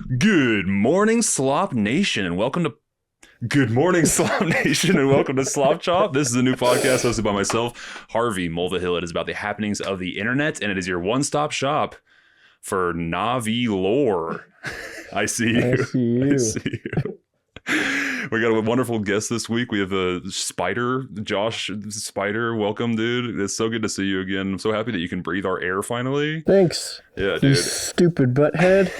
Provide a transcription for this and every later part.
Good morning, Slop Nation, and welcome to Slop Chop. This is a new podcast hosted by myself, Harvey Mulvihill. It is about the happenings of the internet, and it is your one-stop shop for Navi lore. I see you. I see you. We got a wonderful guest this week. We have a Spider, Josh Spider. Welcome, dude. It's so good to see you again. I'm so happy that you can breathe our air finally. Thanks. Yeah, you dude. Stupid butthead.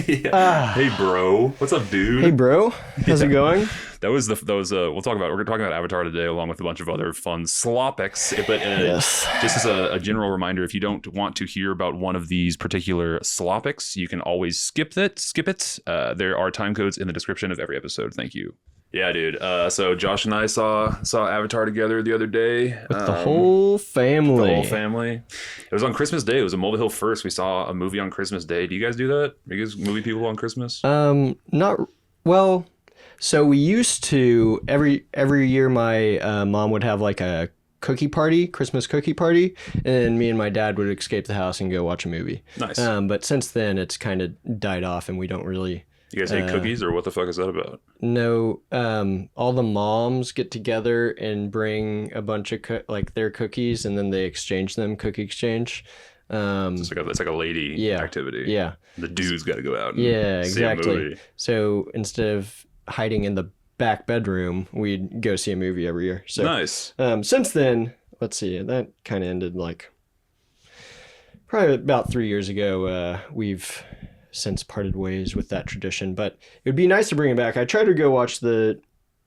Yeah. Hey, bro. What's up, dude? Hey, bro. How's it going? We're talking about Avatar today, along with a bunch of other fun slopics. But yes. Just as a general reminder, if you don't want to hear about one of these particular slopics, you can always skip it. There are time codes in the description of every episode. Thank you. Yeah, dude. So Josh and I saw Avatar together the other day. With the whole family. The whole family. It was on Christmas Day. It was a Mulvihill first. We saw a movie on Christmas Day. Do you guys do that? Are you guys movie people on Christmas? Not well. So we used to every year. My mom would have like a Christmas cookie party, and me and my dad would escape the house and go watch a movie. Nice. But since then, it's kind of died off, and we don't really. You guys hate cookies, or what the fuck is that about? No, all the moms get together and bring a bunch of their cookies, and then they exchange them, cookie exchange. It's like a lady activity. Yeah. The dude's got to go out and see exactly. a movie. So instead of hiding in the back bedroom, we'd go see a movie every year. So nice. Since then, let's see, that kind of ended like probably about 3 years ago. We've since parted ways with that tradition, but it would be nice to bring it back. I tried to go watch the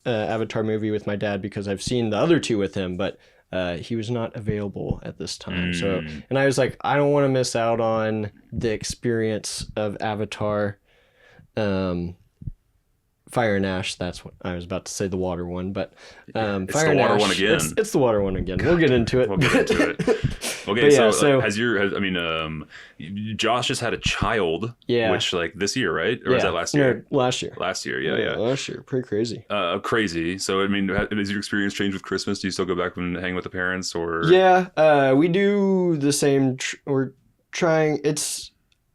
Avatar movie with my dad because I've seen the other two with him, but he was not available at this time. So, and I was like, I don't want to miss out on the experience of Avatar. Fire and Ash, that's what I was about to say, the water one, but it's Fire the and water Ash, one again. It's the water one again. We'll get into it. Okay, yeah, Josh just had a child, which like this year, right? Or was that last year? No, last year. Last year, yeah. Last year, pretty crazy. Crazy. So, I mean, has your experience changed with Christmas? Do you still go back and hang with the parents, or? Yeah, we do the same. We're trying. It's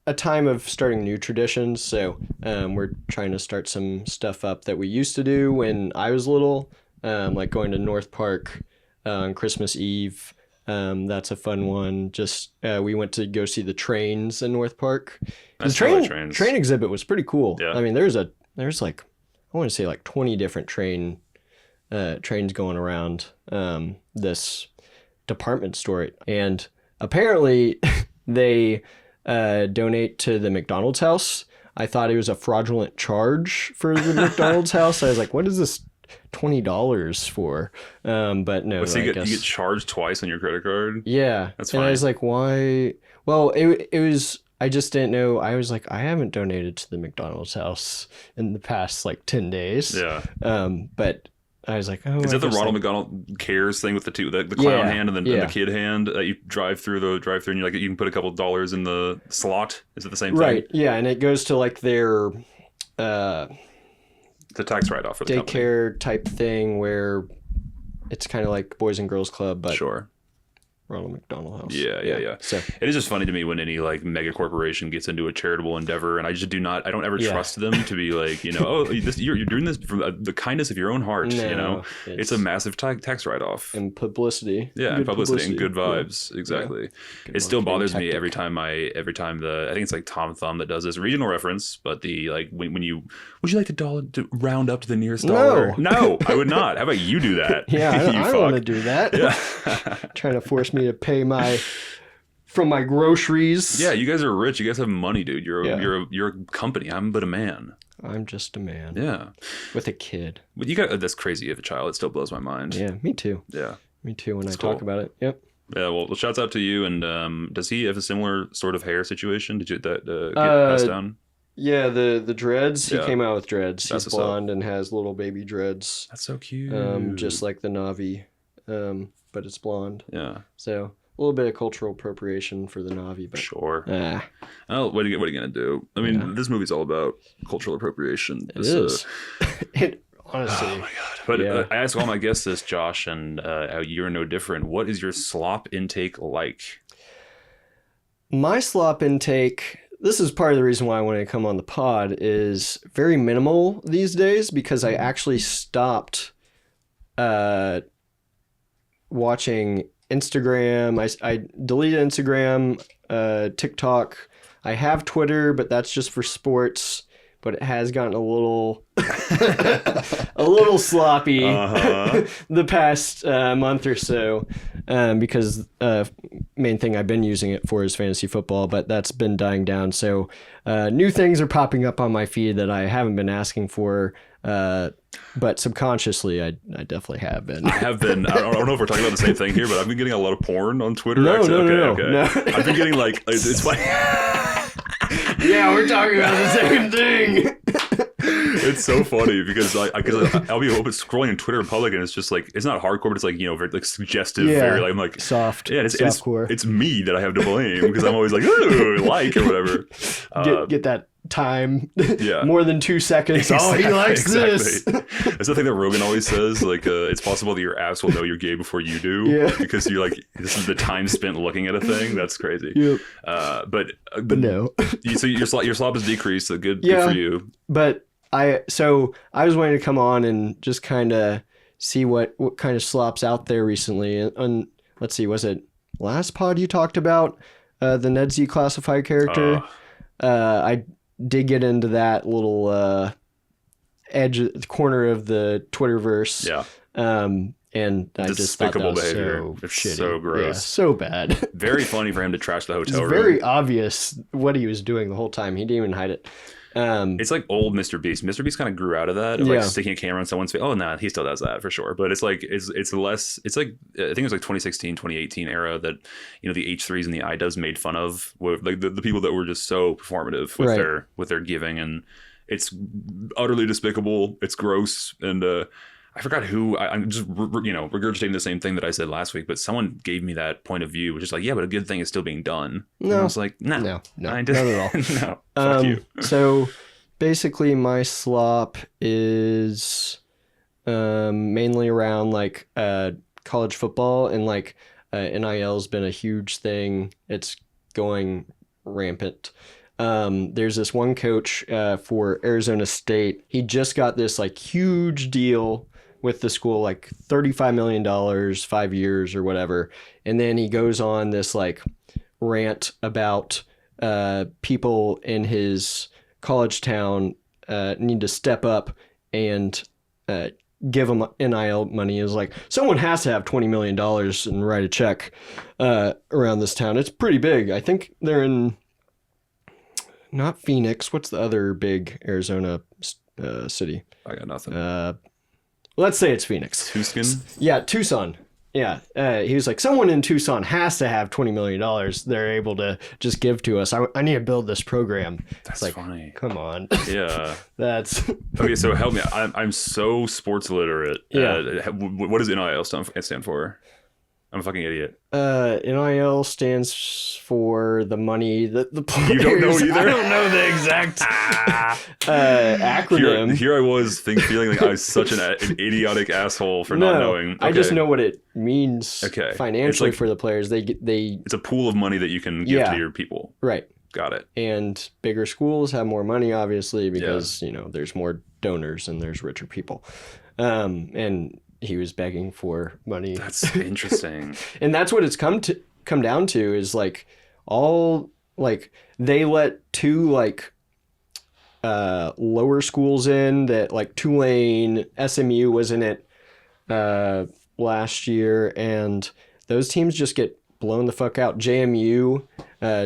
a time of starting new traditions, so we're trying to start some stuff up that we used to do when I was little, like going to North Park on Christmas Eve. That's a fun one. Just we went to go see the trains in North Park. The train exhibit was pretty cool. Yeah. I mean, there's like, I want to say like 20 different trains going around this department store, and apparently they donate to the McDonald's house. I thought it was a fraudulent charge for the McDonald's house. I was like, what is this $20 for? But no, you get charged twice on your credit card. Yeah, that's fine. And I was like, why? Well, it was. I just didn't know. I was like, I haven't donated to the McDonald's house in the past like 10 days. Yeah. But I was like, oh. Is that the Ronald McDonald Cares thing with the clown hand and then the kid hand that you drive through and you can put a couple dollars in the slot? Is it the same thing? Right. Yeah, and it goes to like their the tax write-off for the daycare company type thing where it's kind of like Boys and Girls Club, but sure. Ronald McDonald House. Yeah. So it is just funny to me when any like mega corporation gets into a charitable endeavor, and I don't ever trust them to be like, you're doing this from the kindness of your own heart. No, it's a massive tax write-off and publicity. Yeah, and publicity and good vibes. Yeah. Exactly. Yeah. It still bothers me every time I think it's like Tom Thumb that does this regional reference, but the like when you would you like to round up to the nearest dollar? No, I would not. How about you do that? Yeah, I don't want to do that. Yeah. Trying to force me to pay from my groceries. Yeah, you guys are rich. You guys have money, dude. You're a company. I'm but a man. I'm just a man. Yeah, with a kid. But you got that's crazy. You have a child. It still blows my mind. Yeah, me too. Yeah, me too. When I talk about it. Yep. Yeah. Well, shouts out to you. And does he have a similar sort of hair situation? Did you get passed down? Yeah, the dreads. He came out with dreads. He's blonde and has little baby dreads. That's so cute. Just like the Na'vi. But it's blonde. Yeah. So a little bit of cultural appropriation for the Na'vi, but sure. Oh, what are you gonna do? I mean, this movie's all about cultural appropriation. It is. Honestly. Oh my god. But I ask all my guests this, Josh, and you're no different. What is your slop intake like? My slop intake this is part of the reason why I wanted to come on the pod is very minimal these days because I actually stopped watching Instagram. I deleted Instagram, TikTok. I have Twitter, but that's just for sports. But it has gotten a little sloppy the past month or so because main thing I've been using it for is fantasy football, but that's been dying down. So new things are popping up on my feed that I haven't been asking for, but subconsciously I definitely have been. I have been. I don't know if we're talking about the same thing here, but I've been getting a lot of porn on Twitter. No. I've been getting like it's funny. Yeah, we're talking about the same thing. It's so funny because I'll be scrolling on Twitter in public and it's just like it's not hardcore, but it's like very like suggestive, very like I'm like soft. Yeah, it's me that I have to blame because I'm always like ooh, like or whatever. Get that time. Yeah, more than 2 seconds. Exactly, he likes this. That's the thing that Rogan always says. Like it's possible that your ass will know you're gay before you do. Yeah, because you're like this is the time spent looking at a thing. That's crazy. Yep. But no. So your slop has decreased. So good for you. But I was wanting to come on and just kind of see what kind of slops out there recently. And let's see, was it last pod you talked about the Nedsy classified character? I did get into that little edge the corner of the Twitterverse. Yeah. And I just thought that was behavior. so it's shitty. So gross. Yeah, so bad. Very funny for him to trash the hotel room. It's very obvious what he was doing the whole time. He didn't even hide it. It's like old Mr. Beast. Mr. Beast kind of grew out of that, of like sticking a camera on someone's face. Oh, no, he still does that for sure. But it's like it's less. It's like I think it was like 2016, 2018 era that the H3s and the iDubbbz made fun of, like the people that were just so performative with their giving, and it's utterly despicable. It's gross, and I forgot who. I'm just regurgitating the same thing that I said last week, but someone gave me that point of view, which is like, yeah, but a good thing is still being done. No, and I was like, no, not at all. No, fuck you. So basically, my slop is mainly around like college football, and like NIL's been a huge thing. It's going rampant. There's this one coach for Arizona State. He just got this like huge deal with the school, like $35 million, 5 years or whatever. And then he goes on this like rant about people in his college town need to step up and give him NIL money. Is like, someone has to have $20 million and write a check around this town. It's pretty big. I think they're in, not Phoenix. What's the other big Arizona city? I got nothing. Let's say it's Phoenix. Tucson? Yeah, Tucson. Yeah. He was like, someone in Tucson has to have $20 million they're able to just give to us. I need to build this program. That's like, funny. Come on. Yeah. That's... Okay, so help me. I'm so sports literate. Yeah. What does NIL stand for? I'm a fucking idiot. NIL stands for the money that the players... You don't know either? I don't know the exact acronym. Here I was feeling like I was such an idiotic asshole for not knowing. Okay. I just know what it means financially for the players. They It's a pool of money that you can give to your people. Right. Got it. And bigger schools have more money, obviously, because, there's more donors and there's richer people. And... he was begging for money. That's interesting. And that's what it's come down to is like all like they let two like lower schools in that like Tulane, SMU was in it last year, and those teams just get blown the fuck out. JMU,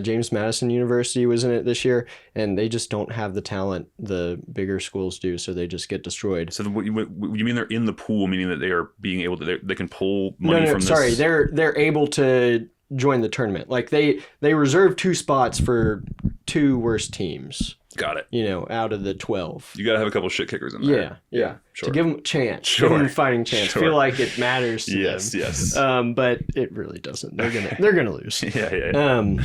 James Madison University was in it this year, and they just don't have the talent the bigger schools do, so they just get destroyed. So what you mean they're in the pool, meaning that they are being able to, they can pull money from this? Sorry, they're able to join the tournament. Like they reserve 2 spots for 2 worst teams. Got it. Out of the 12. You got to have a couple shit kickers in there. Yeah. Sure. To give them a chance. Sure. Give them a fighting chance. Sure. Feel like it matters to them. Yes. But it really doesn't. They're gonna lose. Yeah.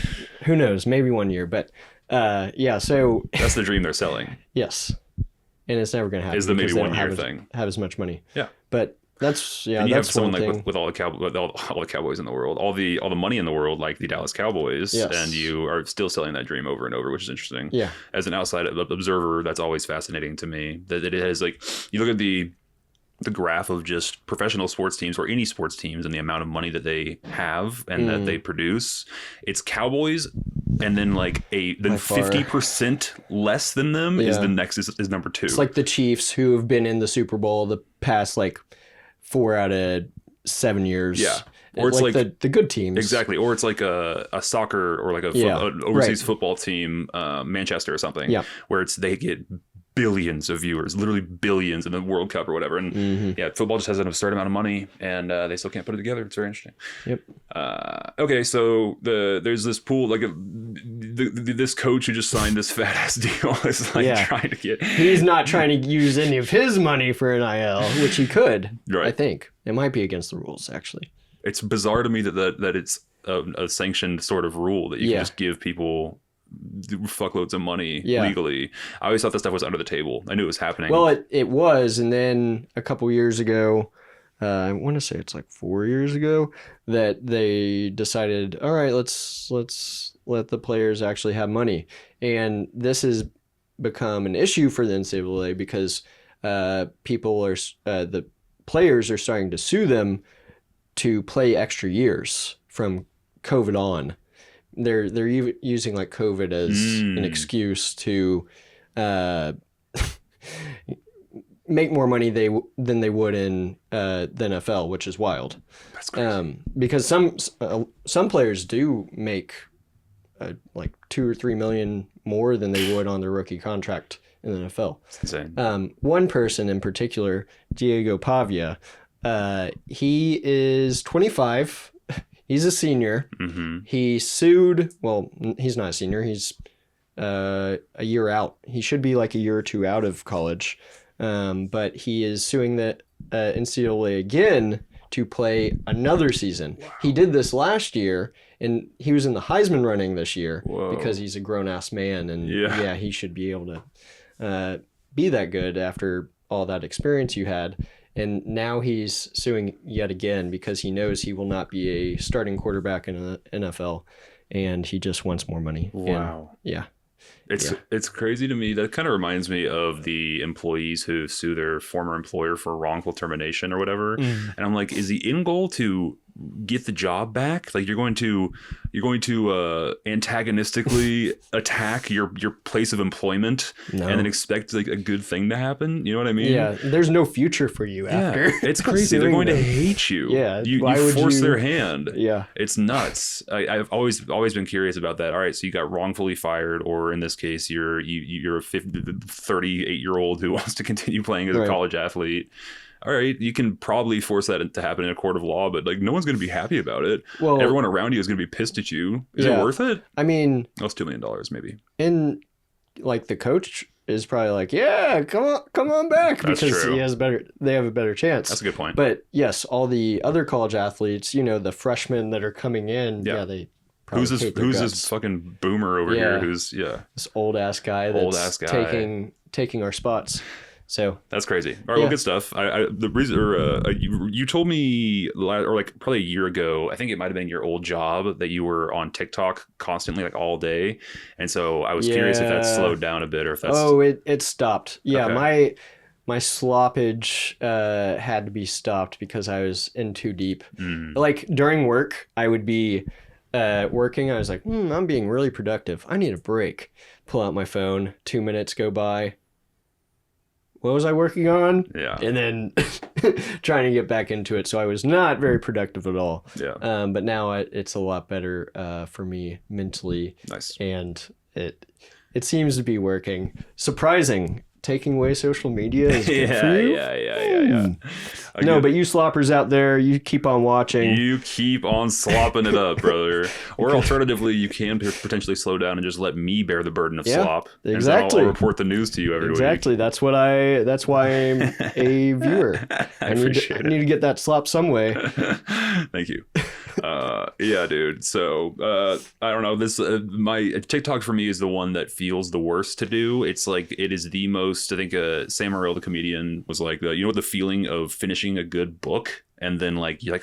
Who knows? Maybe one year. But so that's the dream they're selling. Yes. And it's never gonna happen. Is the maybe 1 year thing. Have as much money. Yeah. But That's and you have that's someone one like thing. with all the Cowboys in the world, all the money in the world, like the Dallas Cowboys, Yes. and you are still selling that dream over and over, which is interesting. Yeah. As an outside observer, that's always fascinating to me. That it has like you look at the graph of just professional sports teams or any sports teams and the amount of money that they have and that they produce. It's Cowboys, and then like then 50% less than them is the next is number 2. It's like the Chiefs, who have been in the Super Bowl the past like 4 out of 7 years. Yeah. Or it's like the good teams. Exactly. Or it's like a soccer or like an overseas football team, Manchester or something, where they get billions of viewers, literally billions in the World Cup or whatever. And football just has an absurd amount of money, and they still can't put it together. It's very interesting. Yep. Okay, so there's this pool, like this coach who just signed this fat ass deal is like trying to get. He's not trying to use any of his money for NIL, which he could. Right. I think it might be against the rules, actually. It's bizarre to me that it's a sanctioned sort of rule that you can just give people fuckloads of money legally. I always thought that stuff was under the table. I knew it was happening. Well, it was, and then a couple years ago, I want to say it's like 4 years ago, that they decided, all right, let's let the players actually have money, and this has become an issue for the NCAA because the players are starting to sue them to play extra years from COVID on. They're using like COVID as an excuse to make more money than they would in the NFL, which is wild. That's crazy. Because some players do make like 2 or 3 million more than they would on their rookie contract in the NFL. It's insane. One person in particular, Diego Pavia, he is 25. He's a senior. Mm-hmm. He sued. Well, he's not a senior. He's a year out. He should be like a year or 2 out of college. But he is suing the NCAA again to play another season. Wow. He did this last year, and he was in the Heisman running this year. Whoa. Because he's a grown-ass man. And he should be able to be that good after all that experience you had. And now he's suing yet again because he knows he will not be a starting quarterback in the NFL, and he just wants more money. Wow. And, it's crazy to me. That kind of reminds me of the employees who sue their former employer for wrongful termination or whatever. And I'm like, is the end goal to get the job back? Like you're going to antagonistically attack your place of employment and then expect like a good thing to happen? You know what I mean? Yeah. There's no future for you after. It's crazy. They're going to hate you. Yeah. You force their hand. Yeah. It's nuts. I've always been curious about that. All right, so you got wrongfully fired, or in this case, you're a 38-year-old who wants to continue playing as a college athlete. All right, you can probably force that to happen in a court of law, but like no one's going to be happy about it. Well, everyone around you is going to be pissed at you. Is it worth it? I mean, that's $2 million maybe. And like the coach is probably like, yeah, come on back, that's because true. they have a better chance. That's a good point. But yes, all the other college athletes, the freshmen that are coming in, they who's this fucking boomer over here? Who's this old ass guy that's taking our spots. So that's crazy. All right, well, good stuff. The reason, you told me, or like probably a year ago, I think it might have been your old job, that you were on TikTok constantly, like all day, and so I was curious if that slowed down a bit, or if that's. Oh, it stopped. Yeah, okay. My sloppage had to be stopped because I was in too deep. Like during work, I would be working. I was like, I'm being really productive. I need a break. Pull out my phone. 2 minutes go by. What was I working on? Yeah. And then trying to get back into it. So I was not very productive at all. Yeah. But now it's a lot better for me mentally. Nice. And it seems to be working. Surprising. Taking away social media is good for you? Yeah. No, but you sloppers out there, you keep on watching. You keep on slopping it up, brother. Or alternatively, you can potentially slow down and just let me bear the burden of slop. Exactly. And I'll report the news to you every week. Exactly. That's why I'm a viewer. I need to get that slop some way. Thank you. Yeah, dude. So I don't know. This my TikTok for me is the one that feels the worst to do. It's like it is the most. I think Sam Morril, the comedian, was like, you know what the feeling of finishing a good book. And then like you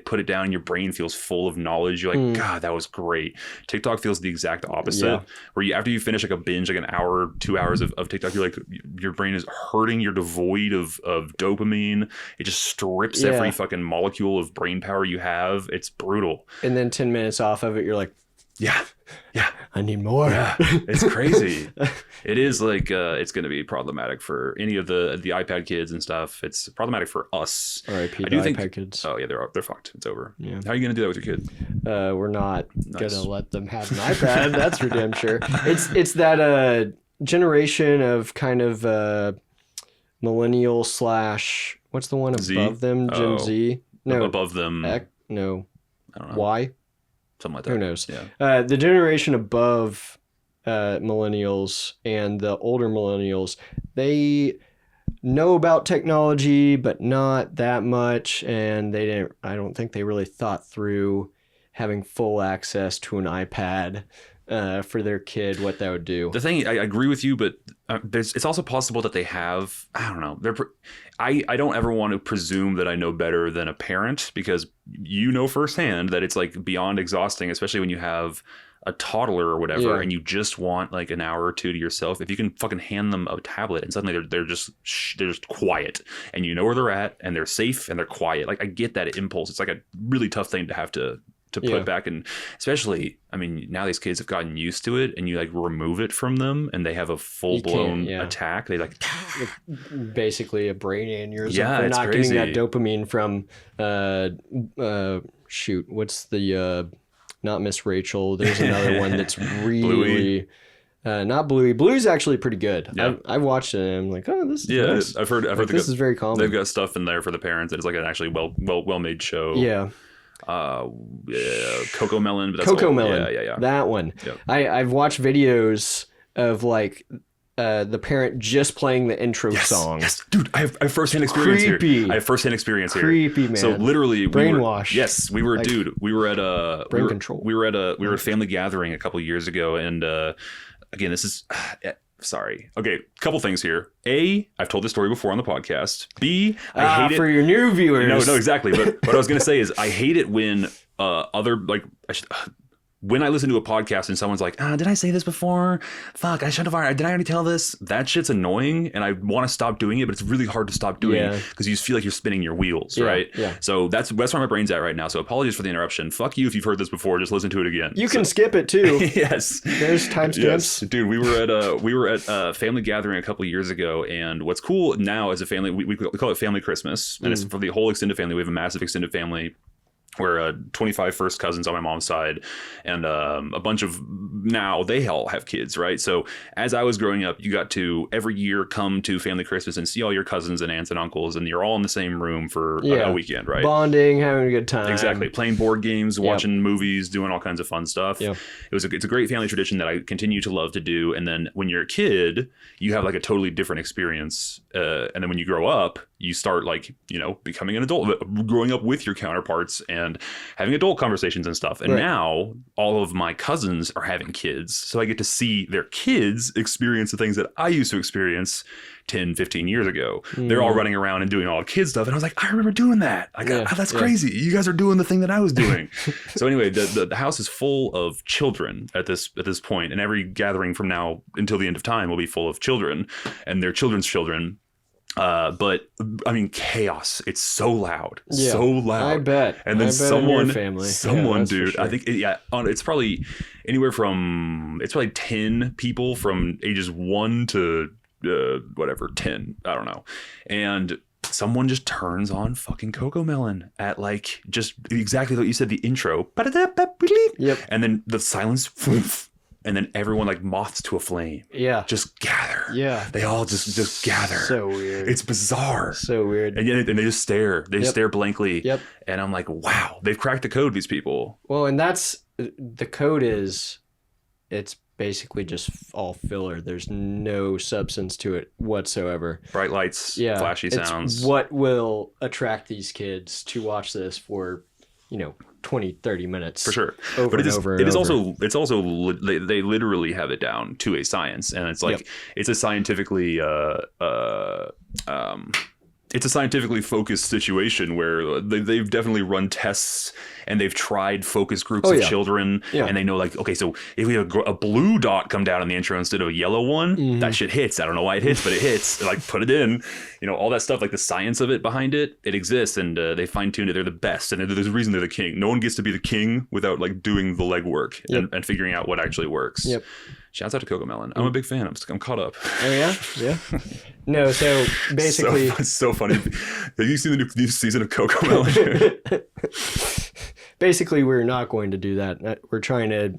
put it down and your brain feels full of knowledge. You're like, God, that was great. TikTok feels the exact opposite. Where you after you finish like a binge, like an hour, 2 hours of TikTok, you're like your brain is hurting. You're devoid of dopamine. It just strips every fucking molecule of brain power you have. It's brutal. And then 10 minutes off of it, you're like, yeah, I need more. Yeah, it's crazy. It is like it's going to be problematic for any of the iPad kids and stuff. It's problematic for us. R.I.P. the iPad kids. Oh yeah, they're fucked. It's over. Yeah. How are you going to do that with your kid? We're not gonna let them have an iPad. That's for damn sure. It's that generation of kind of millennial / what's the one above Z? them? Gen Z? No, above them. No. I don't know. Y? Something like that. Who knows? Yeah. The generation above millennials and the older millennials, they know about technology, but not that much, and I don't think they really thought through having full access to an iPad for their kid, what that would do. The thing, I agree with you, but it's also possible that they have, I don't know. I don't ever want to presume that I know better than a parent, because you know firsthand that it's like beyond exhausting, especially when you have a toddler or whatever, and you just want like an hour or two to yourself. If you can fucking hand them a tablet and suddenly they're just quiet, and you know where they're at, and they're safe and they're quiet. Like I get that impulse. It's like a really tough thing to have to put back, and especially, I mean, now these kids have gotten used to it, and you like remove it from them and they have a full-blown attack. They like basically a brain aneurysm for not crazy. Getting that dopamine from what's the not Miss Rachel, there's another one that's really not Bluey. Bluey's actually pretty good. I've watched it and I'm like, oh, this is nice. I've heard this is very common. They've got stuff in there for the parents. It's like an actually well made show. Coco Melon. Melon. Yeah. That one. Yep. I've watched videos of like the parent just playing the intro song. Yes, dude, I have firsthand experience here. I have firsthand experience here. Creepy, man. So literally, brainwash. We were at a brain control. We were at a family gathering a couple years ago, and again, this is. Sorry. Okay, couple things here. A, I've told this story before on the podcast. B, I hate it for your new viewers. No, exactly. But what I was gonna say is I hate it when when I listen to a podcast and someone's like, did I say this before? Fuck, I should have. Did I already tell this? That shit's annoying, and I want to stop doing it, but it's really hard to stop doing it because you just feel like you're spinning your wheels, right? Yeah. So that's where my brain's at right now. So apologies for the interruption. Fuck you if you've heard this before. Just listen to it again. You can skip it too. Yes. There's timestamps. Yes. Dude, we were at a family gathering a couple years ago, and what's cool now as a family, we call it Family Christmas, and it's for the whole extended family. We have a massive extended family. We're 25 first cousins on my mom's side, and a bunch of now they all have kids, right? So as I was growing up, you got to every year come to family Christmas and see all your cousins and aunts and uncles, and you're all in the same room for a weekend, right? Bonding, having a good time. Exactly. Playing board games, watching movies, doing all kinds of fun stuff. Yep. It's a great family tradition that I continue to love to do. And then when you're a kid, you have like a totally different experience. And then when you grow up, you start like, becoming an adult, growing up with your counterparts and having adult conversations and stuff. And now all of my cousins are having kids. So I get to see their kids experience the things that I used to experience 10, 15 years ago. They're all running around and doing all the kid stuff. And I was like, I remember doing that. That's crazy. You guys are doing the thing that I was doing. So anyway, the house is full of children at this point, and every gathering from now until the end of time will be full of children and their children's children. But I mean, chaos. It's so loud, so loud. I bet. And then someone, dude, sure. I think, it's probably anywhere from, 10 people from ages 1 to 10. I don't know. And someone just turns on fucking Coco Melon at like just exactly what you said, the intro. Yep. And then the silence. And then everyone like moths to a flame. Yeah. Just gather. Yeah. They all just gather. So weird. It's bizarre. So weird. And they just stare. They just stare blankly. Yep. And I'm like, wow, they've cracked the code, these people. Well, and the code is, it's basically just all filler. There's no substance to it whatsoever. Bright lights, flashy sounds. It's what will attract these kids to watch this for 20, 30 minutes. For sure. Over But and over and it is over. also they literally have it down to a science, and it's like it's a scientifically it's a scientifically focused situation where they've definitely run tests and they've tried focus groups of children, and they know, like, okay, so if we have a blue dot come down in the intro instead of a yellow one, that shit hits. I don't know why it hits, but it hits. Like, put it in, all that stuff, like the science of it behind it, it exists, and they fine tuned it. They're the best, and there's a reason they're the king. No one gets to be the king without like doing the legwork and figuring out what actually works. Yep. Shouts out to Cocomelon. I'm a big fan. I'm caught up. Oh yeah, yeah. No, so basically, it's so funny. Have you seen the new season of Cocomelon? Basically, we're not going to do that. We're trying to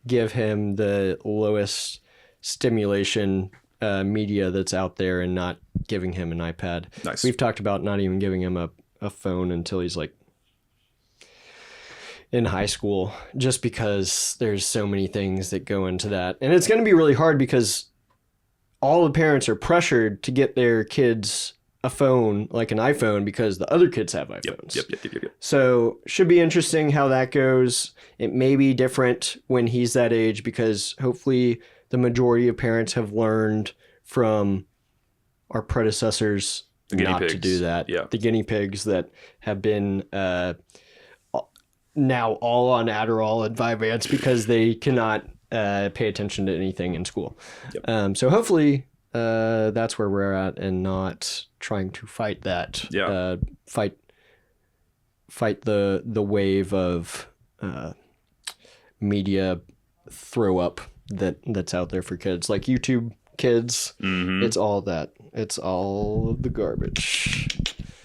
give him the lowest stimulation media that's out there, and not giving him an iPad. Nice. We've talked about not even giving him a phone until he's like in high school, just because there's so many things that go into that. And it's going to be really hard because all the parents are pressured to get their kids a phone, like an iPhone, because the other kids have iPhones. Yep. So should be interesting how that goes. It may be different when he's that age, because hopefully the majority of parents have learned from our predecessors not to do that. Yeah. The guinea pigs that have been now all on Adderall and Vyvanse because they cannot pay attention to anything in school. Yep. So hopefully that's where we're at, and not trying to fight that. Yeah. Fight the wave of media throw up that's out there for kids, like YouTube Kids. It's all that. It's all of the garbage.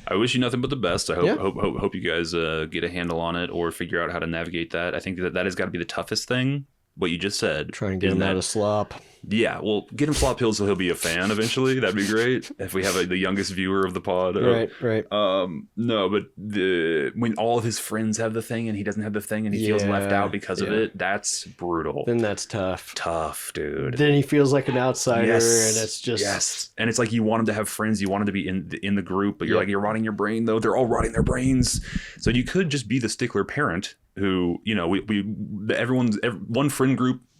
I wish you nothing but the best. I hope you guys get a handle on it, or figure out how to navigate that. I think that has got to be the toughest thing. What you just said. Trying to get him out of slop. Yeah, well, get him slop pills so he'll be a fan eventually. That'd be great if we have the youngest viewer of the pod. Right. No, but when all of his friends have the thing and he doesn't have the thing, and he feels left out because of it, that's brutal. Then that's tough. Tough, dude. Then he feels like an outsider, and it's just And it's like you want him to have friends, you want him to be in the group, but you're like, you're rotting your brain though. They're all rotting their brains. So you could just be the stickler parent who,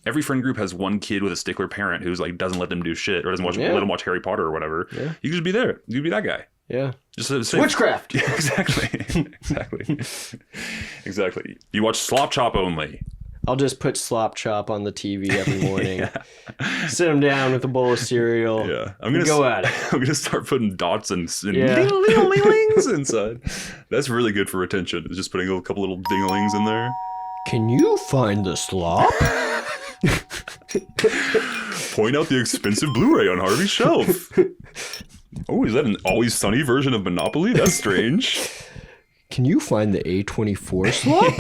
every friend group has one kid with a stickler parent who's like doesn't let them do shit, or doesn't let them watch Harry Potter or whatever. Yeah. You could just be there. You could be that guy. Yeah. Just witchcraft. Yeah, exactly. You watch Slop Chop only. I'll just put Slop Chop on the TV every morning. Sit him down with a bowl of cereal. Yeah. Go at it. I'm gonna start putting dots and ding-a-ling-a-lings inside. That's really good for retention. It's just putting a couple little ding-a-lings in there. Can you find the slop? Point out the expensive Blu-ray on Harvey's shelf. Oh, is that an Always Sunny version of Monopoly? That's strange. Can you find the A24 slop?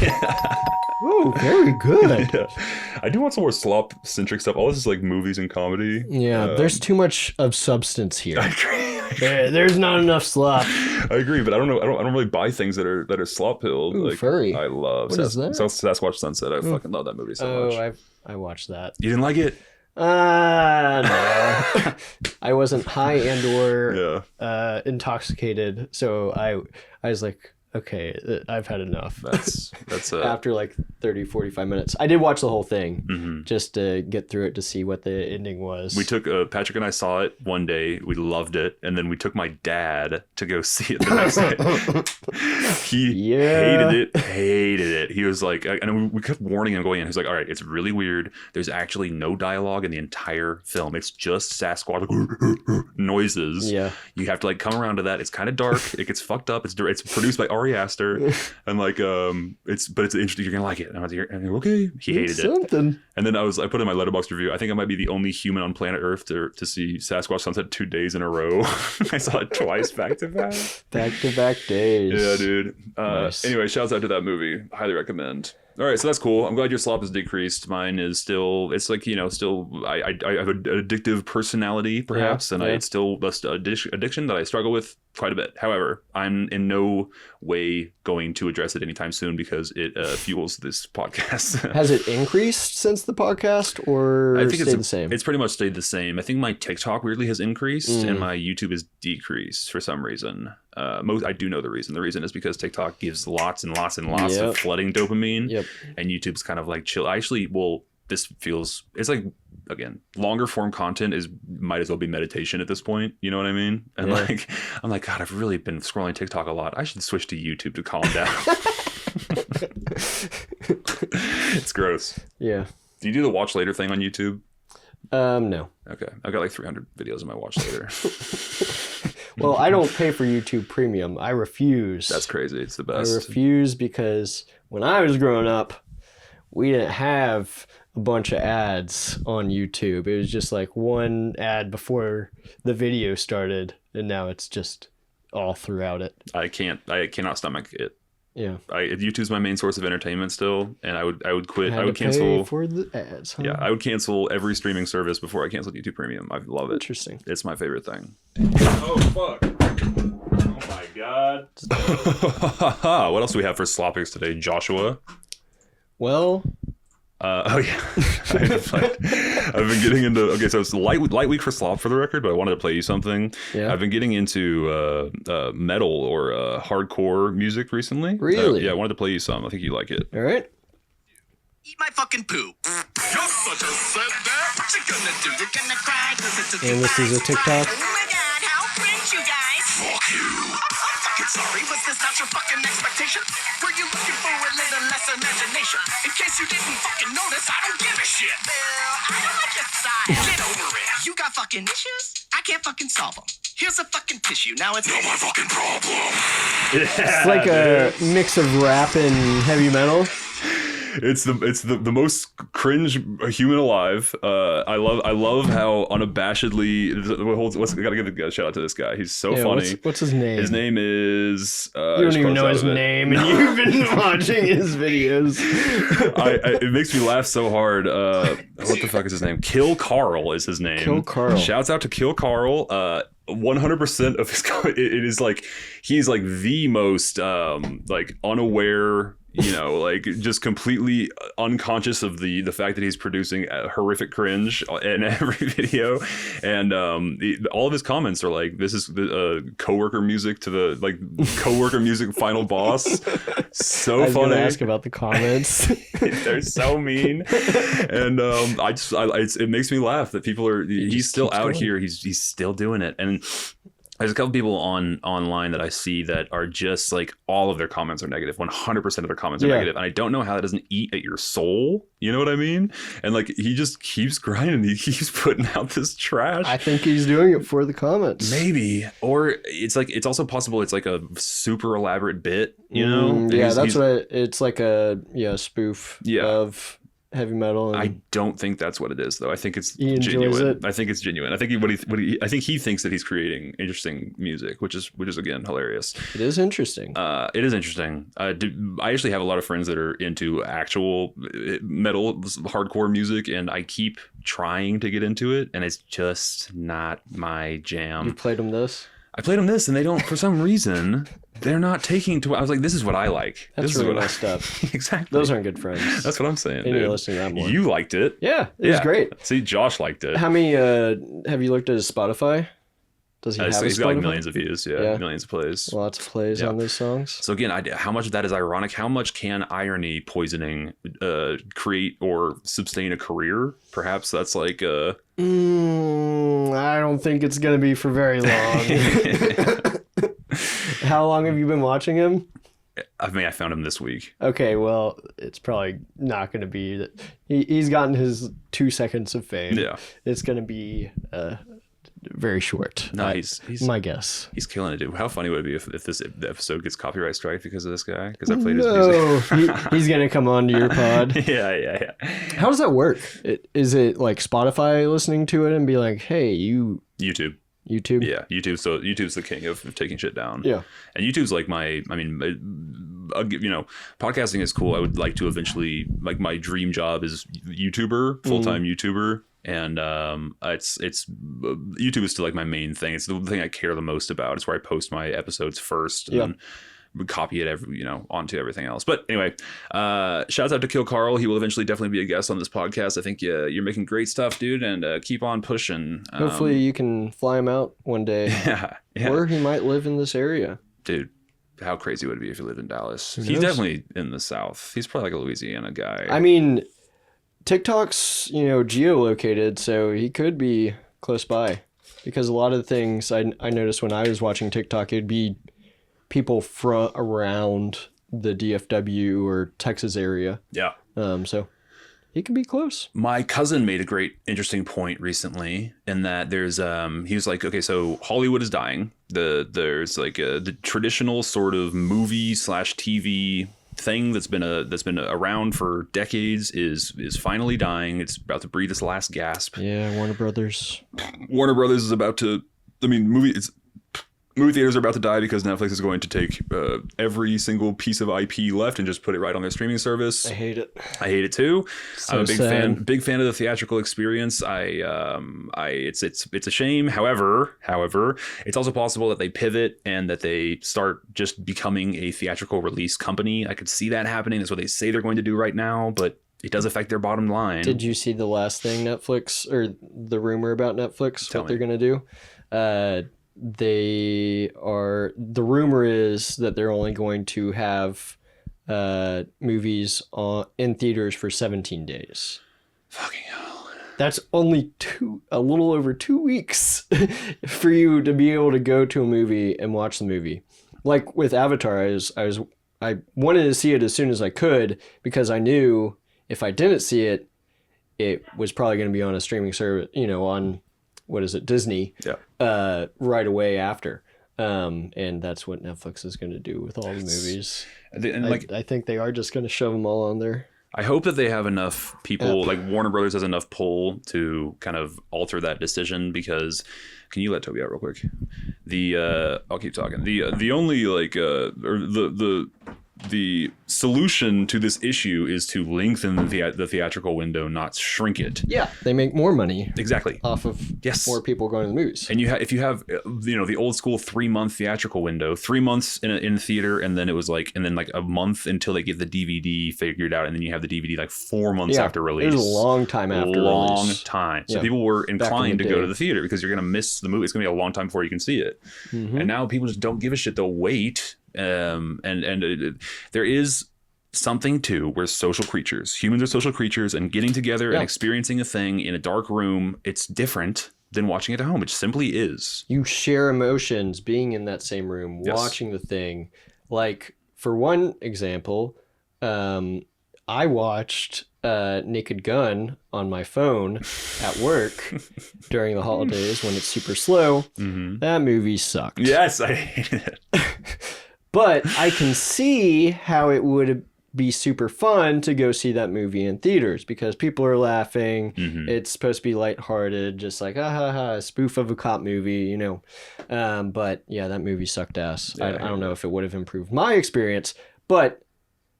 Oh, very good. Yeah. I do want some more slop-centric stuff. All this is like movies and comedy. Yeah, there's too much of substance here. I agree. There's not enough slop. I agree, but I don't know. I don't really buy things that are slop pilled. Ooh, furry. I love Sasquatch Sunset. I fucking love that movie so much. I watched that. You didn't like it? No. I wasn't high and or intoxicated, so I was like, okay, I've had enough. That's after like 30-45 minutes. I did watch the whole thing just to get through it to see what the ending was. We took Patrick and I saw it one day. We loved it, and then we took my dad to go see it the next day. He hated it. He was like, and we kept warning him going in. He's like, all right, it's really weird. There's actually no dialogue in the entire film. It's just Sasquatch noises. Yeah, you have to like come around to that. It's kind of dark. It gets fucked up. It's produced by Ari Aster, and like it's interesting. You're gonna like it. And I was like, okay. He hated it. And then I put in my letterboxd review. I think I might be the only human on planet Earth to see Sasquatch Sunset 2 days in a row. I saw it twice back to back. Back to back days. Yeah, dude. Nice. Anyway, shouts out to that movie. Highly recommend. All right, so that's cool. I'm glad your slop has decreased. Mine is still. It's like still. I have an addictive personality, perhaps, and it's still addiction that I struggle with quite a bit. However, I'm in no way going to address it anytime soon because it fuels this podcast. Has it increased since the podcast, or I think stayed the same? It's pretty much stayed the same. I think my TikTok weirdly has increased and my YouTube has decreased for some reason. I do know the reason. The reason is because TikTok gives lots and lots and lots of flooding dopamine, and YouTube's kind of like chill. It's like, again, longer form content might as well be meditation at this point. You know what I mean? And I'm like, God, I've really been scrolling TikTok a lot. I should switch to YouTube to calm down. It's gross. Yeah. Do you do the watch later thing on YouTube? No. Okay. I've got like 300 videos in my watch later. Well, I don't pay for YouTube Premium. I refuse. That's crazy. It's the best. I refuse because when I was growing up, we didn't have a bunch of ads on YouTube. It was just like one ad before the video started, and now it's just all throughout it. I cannot stomach it. Yeah. YouTube's my main source of entertainment still, and I would quit. I would cancel cancel for the ads. Huh? Yeah, I would cancel every streaming service before I canceled YouTube Premium. I love it. Interesting. It's my favorite thing. Oh fuck. Oh my god. What else do we have for slopics today, Joshua? Well, oh yeah, I've been getting into. Okay, so it's light week for Slop for the record, but I wanted to play you something. Yeah. I've been getting into metal or hardcore music recently. Really? Yeah, I wanted to play you some. I think you like it. All right. Eat my fucking poo. Your such a said that. What you gonna do? You're gonna cry. And this is a TikTok. Oh my god, how cringe, you guys. Fuck you. I'm fucking sorry. Was this not your fucking expectation? Were you looking for a little less imagination? In case you didn't fucking notice, I don't give a shit. I don't like your style. Get over it. You got fucking issues? I can't fucking solve them. Here's a fucking tissue. Now it's not my fucking problem. Yeah, It's like a mix of rap and heavy metal. It's the most cringe human alive. I love how unabashedly. I gotta give a shout out to this guy. He's so funny. What's his name? His name is. You don't even know his name, and you've been watching his videos. It makes me laugh so hard. What the fuck is his name? Kill Karl is his name. Kill Karl. Shouts out to Kill Karl. 100% of his. It is like he's like the most like unaware. You know, like just completely unconscious of the fact that he's producing horrific cringe in every video, and all of his comments are like, "This is the coworker music to the coworker music final boss." So I was funny. gonna ask about the comments. They're so mean, and it makes me laugh that people are. He's still out here. He's still doing it, and. There's a couple people online that I see that are just like all of their comments are negative. 100% of their comments are negative. And I don't know how that doesn't eat at your soul. You know what I mean? And like he just keeps grinding. He keeps putting out this trash. I think he's doing it for the comments. Maybe. Or it's also possible it's like a super elaborate bit, you know? It's like a spoof of heavy metal. And I don't think that's what it is, though. I think it's genuine. It. I think it's genuine. I think I think he thinks that he's creating interesting music, which is again hilarious. It is interesting. It is interesting. I actually have a lot of friends that are into actual metal, hardcore music, and I keep trying to get into it, and it's just not my jam. You played them this? I played them this, and they don't, for some reason, they're not taking to. I was like, this is what I like. That's this really is messed up. Exactly. Those aren't good friends. That's what I'm saying. They need to listen to that more. You liked it. Yeah, it was great. See, Josh liked it. How many have you looked at his Spotify? Does he have he's a got like Spotify? millions of views. Yeah, millions of plays. Lots of plays on those songs. So again, how much of that is ironic? How much can irony poisoning create or sustain a career? Perhaps that's like I don't think it's going to be for very long. How long have you been watching him? I found him this week. Okay, well, it's probably not going to be that. He's gotten his 2 seconds of fame. Yeah, it's going to be very short. No, he's my guess. He's killing it, dude. How funny would it be if this episode gets copyright strike because of this guy? Because I played his music. He's going to come on to your pod. Yeah. How does that work? Is it like Spotify listening to it and be like, hey, YouTube. Yeah, YouTube. So YouTube's the king of taking shit down. Yeah. And YouTube's like podcasting is cool. I would like to eventually, like my dream job is YouTuber, full-time YouTuber. And it's YouTube is still like my main thing. It's the thing I care the most about. It's where I post my episodes first, and then copy it onto everything else. But anyway, shouts out to Karl. He will eventually definitely be a guest on this podcast. I think you're making great stuff, dude, and keep on pushing. Hopefully you can fly him out one day. Yeah. Or he might live in this area. Dude, how crazy would it be if he lived in Dallas? He's definitely in the South. He's probably like a Louisiana guy. I mean, TikTok's, geolocated, so he could be close by. Because a lot of the things I noticed when I was watching TikTok, it'd be people from around the DFW or Texas area. Yeah. So he could be close. My cousin made a great, interesting point recently in that there's, he was like, okay, so Hollywood is dying. There's like the traditional sort of movie / TV thing that's been around for decades is finally dying. It's about to breathe its last gasp. Yeah, Warner Brothers is about to. I mean, movie theaters are about to die because Netflix is going to take every single piece of IP left and just put it right on their streaming service. I hate it. I hate it too. So I'm a sad. big fan of the theatrical experience. It's a shame. However, it's also possible that they pivot and that they start just becoming a theatrical release company. I could see that happening. That's what they say they're going to do right now, but it does affect their bottom line. Did you see the last thing Netflix, or the rumor about Netflix, Tell what me. they're going to do? The rumor is that they're only going to have movies in theaters for 17 days. Fucking hell. That's only a little over 2 weeks for you to be able to go to a movie and watch the movie. Like with Avatar, I wanted to see it as soon as I could because I knew if I didn't see it, it was probably going to be on a streaming service, on, what is it, Disney, right away after. And that's what Netflix is going to do with all the movies. And I think they are just going to shove them all on there. I hope that they have enough people, like Warner Brothers has enough pull to kind of alter that decision, because can you let Toby out real quick? I'll keep talking. The only the solution to this issue is to lengthen the theatrical window, not shrink it. Yeah, they make more money Exactly. off of Yes. more people going to the movies. And if you have the old school 3-month theatrical window, 3 months in theater, and then like a month until they get the DVD figured out, and then you have the DVD like 4 months after release. It was a long time after long release. time. So Yeah. people were inclined to day. go to the theater because you're gonna miss the movie. It's gonna be a long time before you can see it. Mm-hmm. And now people just don't give a shit. They'll wait. And there is something too where humans are social creatures, and getting together and experiencing a thing in a dark room, it's different than watching it at home. It simply is. You share emotions being in that same room, watching the thing. Like, for one example, I watched Naked Gun on my phone at work during the holidays when it's super slow. Mm-hmm. That movie sucked. Yes, I hated it. But I can see how it would be super fun to go see that movie in theaters because people are laughing. Mm-hmm. It's supposed to be lighthearted, just like, a spoof of a cop movie, But yeah, that movie sucked ass. Yeah, I don't know if it would have improved my experience, but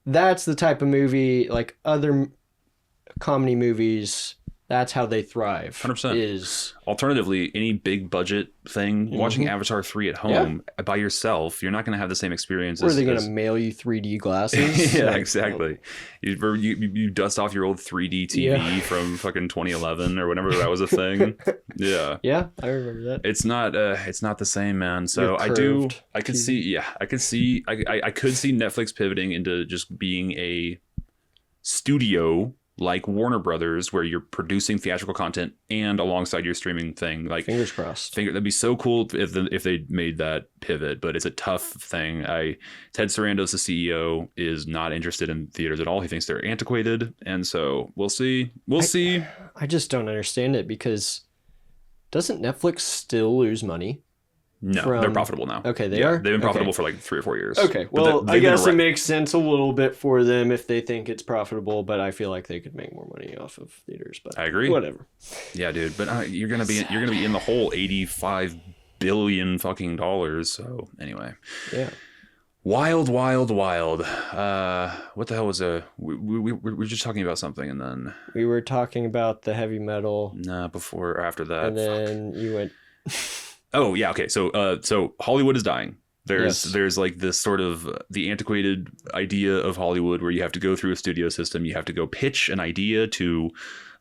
that's the type of movie, like other comedy movies, that's how they thrive. 100%. Is Alternatively, any big budget thing, watching Avatar 3 at home by yourself, you're not going to have the same experience. Or are they going to mail you 3D glasses? Yeah, exactly. You dust off your old 3D TV from fucking 2011 or whenever that was a thing. Yeah. Yeah, I remember that. It's not the same, man. So I could see Netflix pivoting into just being a studio like Warner Brothers, where you're producing theatrical content and alongside your streaming thing. Like, fingers crossed. That'd be so cool if they made that pivot, but it's a tough thing. Ted Sarandos, the CEO, is not interested in theaters at all. He thinks they're antiquated, and so we'll see. See. I just don't understand it, because doesn't Netflix still lose money? No, they're profitable now. Okay, they are? They've been profitable for like 3 or 4 years. Okay, well, I guess it makes sense a little bit for them if they think it's profitable, but I feel like they could make more money off of theaters. But I agree. Whatever. Yeah, dude. But you're gonna be in the whole $85 billion fucking dollars. So anyway. Yeah. Wild, wild, wild. What the hell was we were just talking about something, and then We were talking about the heavy metal, before or after that. and then you went. Oh yeah, okay. So Hollywood is dying. Yes. There's like this sort of the antiquated idea of Hollywood where you have to go through a studio system, you have to go pitch an idea to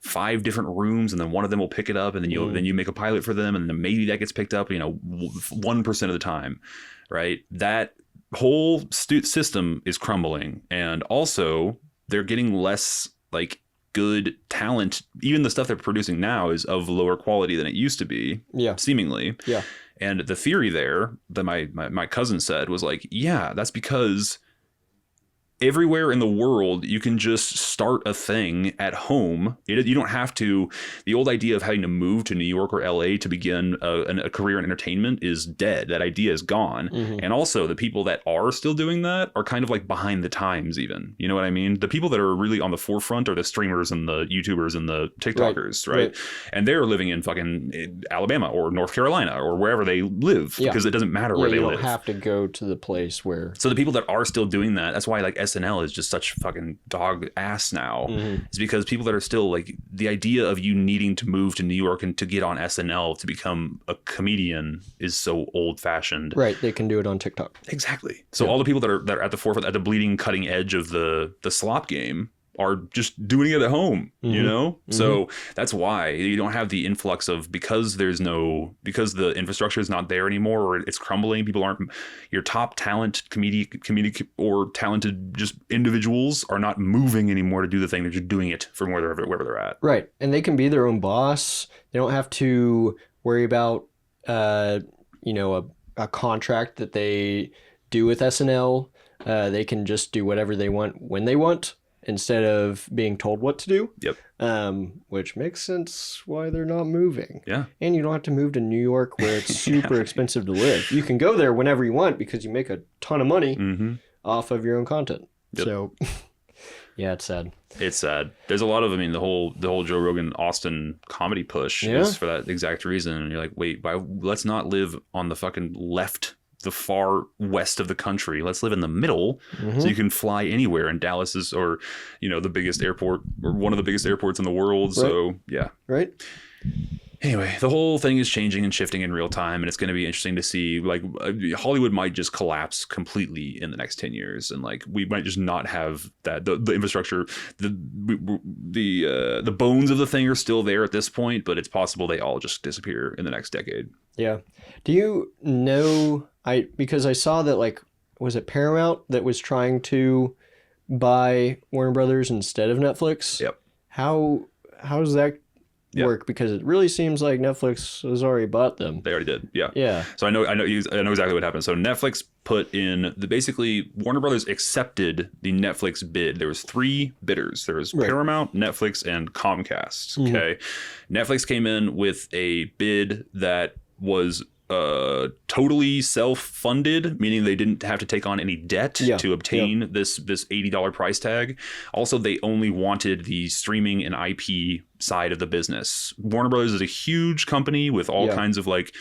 5 different rooms, and then one of them will pick it up, and then you make a pilot for them, and then maybe that gets picked up, 1% of the time, right? That whole system is crumbling, and also they're getting less like good talent. Even the stuff they're producing now is of lower quality than it used to be. Yeah. Seemingly. Yeah. And the theory there that my cousin said was like, yeah, that's because everywhere in the world you can just start a thing at home. You don't have to. The old idea of having to move to New York or LA to begin a career in entertainment is dead. That idea is gone. Mm-hmm. And also the people that are still doing that are kind of like behind the times even. You know what I mean? The people that are really on the forefront are the streamers and the YouTubers and the TikTokers, right? And they're living in fucking Alabama or North Carolina or wherever they live, because it doesn't matter where they live. You don't have to go to the place where. So the people that are still doing that, that's why like SNL is just such fucking dog ass now. Is because people that are still like, the idea of you needing to move to New York and to get on SNL to become a comedian is so old fashioned. Right. They can do it on TikTok. Exactly. So all the people that are at the forefront, at the bleeding cutting edge of the slop game are just doing it at home, So that's why you don't have the influx of, because the infrastructure is not there anymore, or it's crumbling. People aren't, your top talent, comedic or talented just individuals are not moving anymore to do the thing. They're just doing it from wherever they're at. Right. And they can be their own boss. They don't have to worry about, a contract that they do with SNL. They can just do whatever they want when they want, instead of being told what to do. Yep. Which makes sense why they're not moving. Yeah. And you don't have to move to New York where it's super expensive to live. You can go there whenever you want because you make a ton of money off of your own content. Yep. So yeah, it's sad. It's sad. There's a lot of, the whole Joe Rogan Austin comedy push is for that exact reason. And you're like, wait, let's not live on the fucking left, the far west of the country. Let's live in the middle, so you can fly anywhere. And Dallas is, or the biggest airport, or one of the biggest airports in the world. Right. So yeah. Right. Anyway, the whole thing is changing and shifting in real time, and it's going to be interesting to see. Like, Hollywood might just collapse completely in the next 10 years, and like we might just not have that. The infrastructure, the bones of the thing are still there at this point, but it's possible they all just disappear in the next decade. Yeah. Do you know? Because I saw that, like, was it Paramount that was trying to buy Warner Brothers instead of Netflix? Yep. How does that work? Because it really seems like Netflix has already bought them. They already did. Yeah. Yeah. So I know exactly what happened. So Netflix put in basically Warner Brothers accepted the Netflix bid. There was 3 bidders. There was Paramount, Netflix, and Comcast. Okay. Netflix came in with a bid that was totally self-funded, meaning they didn't have to take on any debt to obtain this $80 price tag. Also, they only wanted the streaming and IP side of the business. Warner Brothers is a huge company with all kinds of like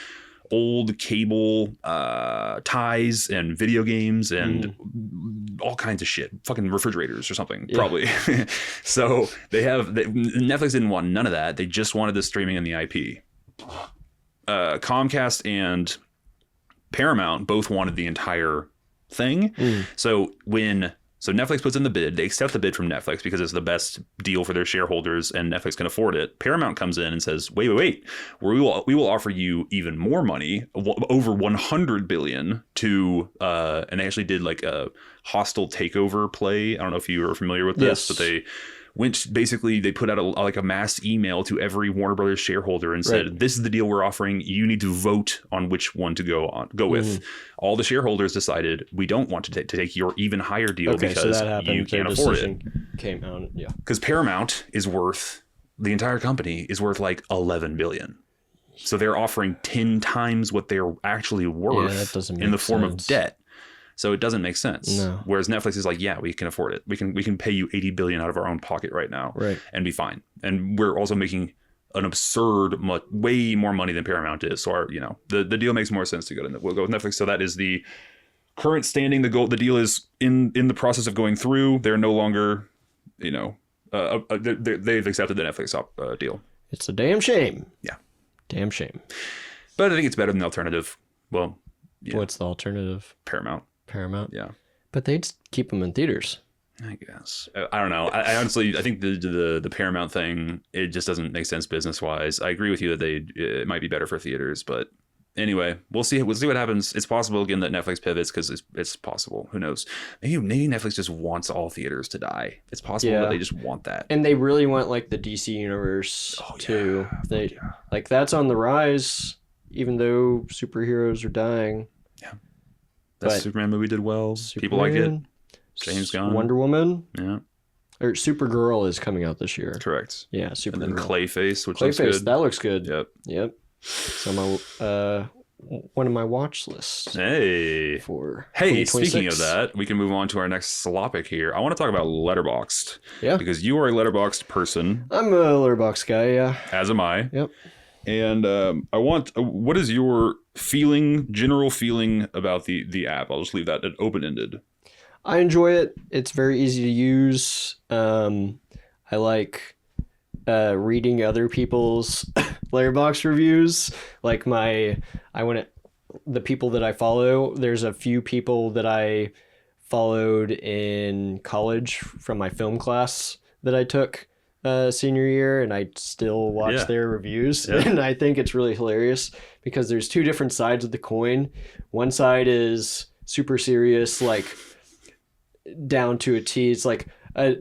old cable ties and video games and all kinds of shit, fucking refrigerators or something, probably. So Netflix didn't want none of that. They just wanted the streaming and the IP. Comcast and Paramount both wanted the entire thing. So Netflix puts in the bid, they accept the bid from Netflix because it's the best deal for their shareholders and Netflix can afford it. Paramount comes in and says, wait, we will offer you even more money, over $100 billion to, and they actually did like a hostile takeover play. I don't know if you are familiar with this, but they put out a mass email to every Warner Brothers shareholder and said, this is the deal we're offering. You need to vote on which one to go with. All the shareholders decided, we don't want to take your even higher deal because you can't afford it. Came out, because Paramount the entire company is worth like $11 billion. So they're offering 10 times what they're actually worth in the form of debt. So it doesn't make sense. No. Whereas Netflix is like, yeah, we can afford it. We can pay you $80 billion out of our own pocket right now, and be fine. And we're also making an absurd, way more money than Paramount is. So the deal makes more sense to we'll go with Netflix. So that is the current standing, the deal is in the process of going through. They're no longer, they've accepted the Netflix deal. It's a damn shame. Yeah. Damn shame. But I think it's better than the alternative. Well, yeah. What's the alternative? Paramount. Yeah. But they'd keep them in theaters. I guess. I don't know. I honestly, I think the Paramount thing, it just doesn't make sense business wise. I agree with you that it might be better for theaters, but anyway, we'll see what happens. It's possible again that Netflix pivots because it's possible. Who knows? Maybe Netflix just wants all theaters to die. It's possible that they just want that. And they really want like the DC universe too. Like that's on the rise, even though superheroes are dying. Yeah. That Superman movie did well. People like it. James Gunn. Wonder Woman. Yeah. Or Supergirl is coming out this year. Correct. Yeah, Supergirl. And then Clayface, which looks good. That looks good. Yep. So one of my watch lists. Hey. For speaking of that, we can move on to our next slopic here. I want to talk about letterboxd. Yeah. Because you are a letterboxd person. I'm a letterboxd guy, yeah. As am I. Yep. And what is your general feeling about the app? I'll just leave that open-ended. I enjoy it. It's very easy to use. I like reading other people's letterboxd reviews. Like the people that I follow, there's a few people that I followed in college from my film class that I took senior year, and I still watch their reviews. Yeah. And I think it's really hilarious because there's two different sides of the coin. One side is super serious, like down to a T. It's like a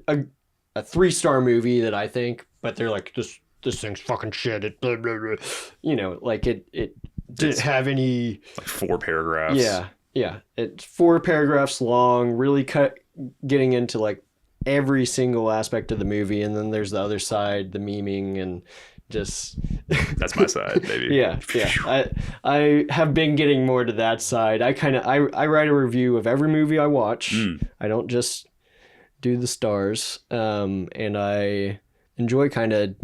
3-star movie that I think, but they're like, this thing's fucking shit. It blah, blah, blah. Like it didn't have any, like 4 paragraphs. Yeah. It's 4 paragraphs long, really getting into like every single aspect of the movie. And then there's the other side, the memeing and just that's my side, baby. Yeah. I have been getting more to that side. I write a review of every movie I watch. I don't just do the stars. And I enjoy kind of,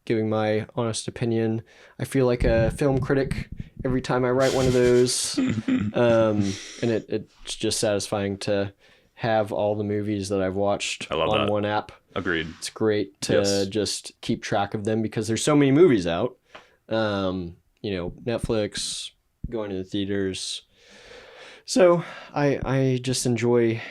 giving my honest opinion. I feel like a film critic every time I write one of those. And it's just satisfying to have all the movies that I've watched on one app. Agreed. It's great to just keep track of them because there's so many movies out. Netflix, going to the theaters. So I just enjoy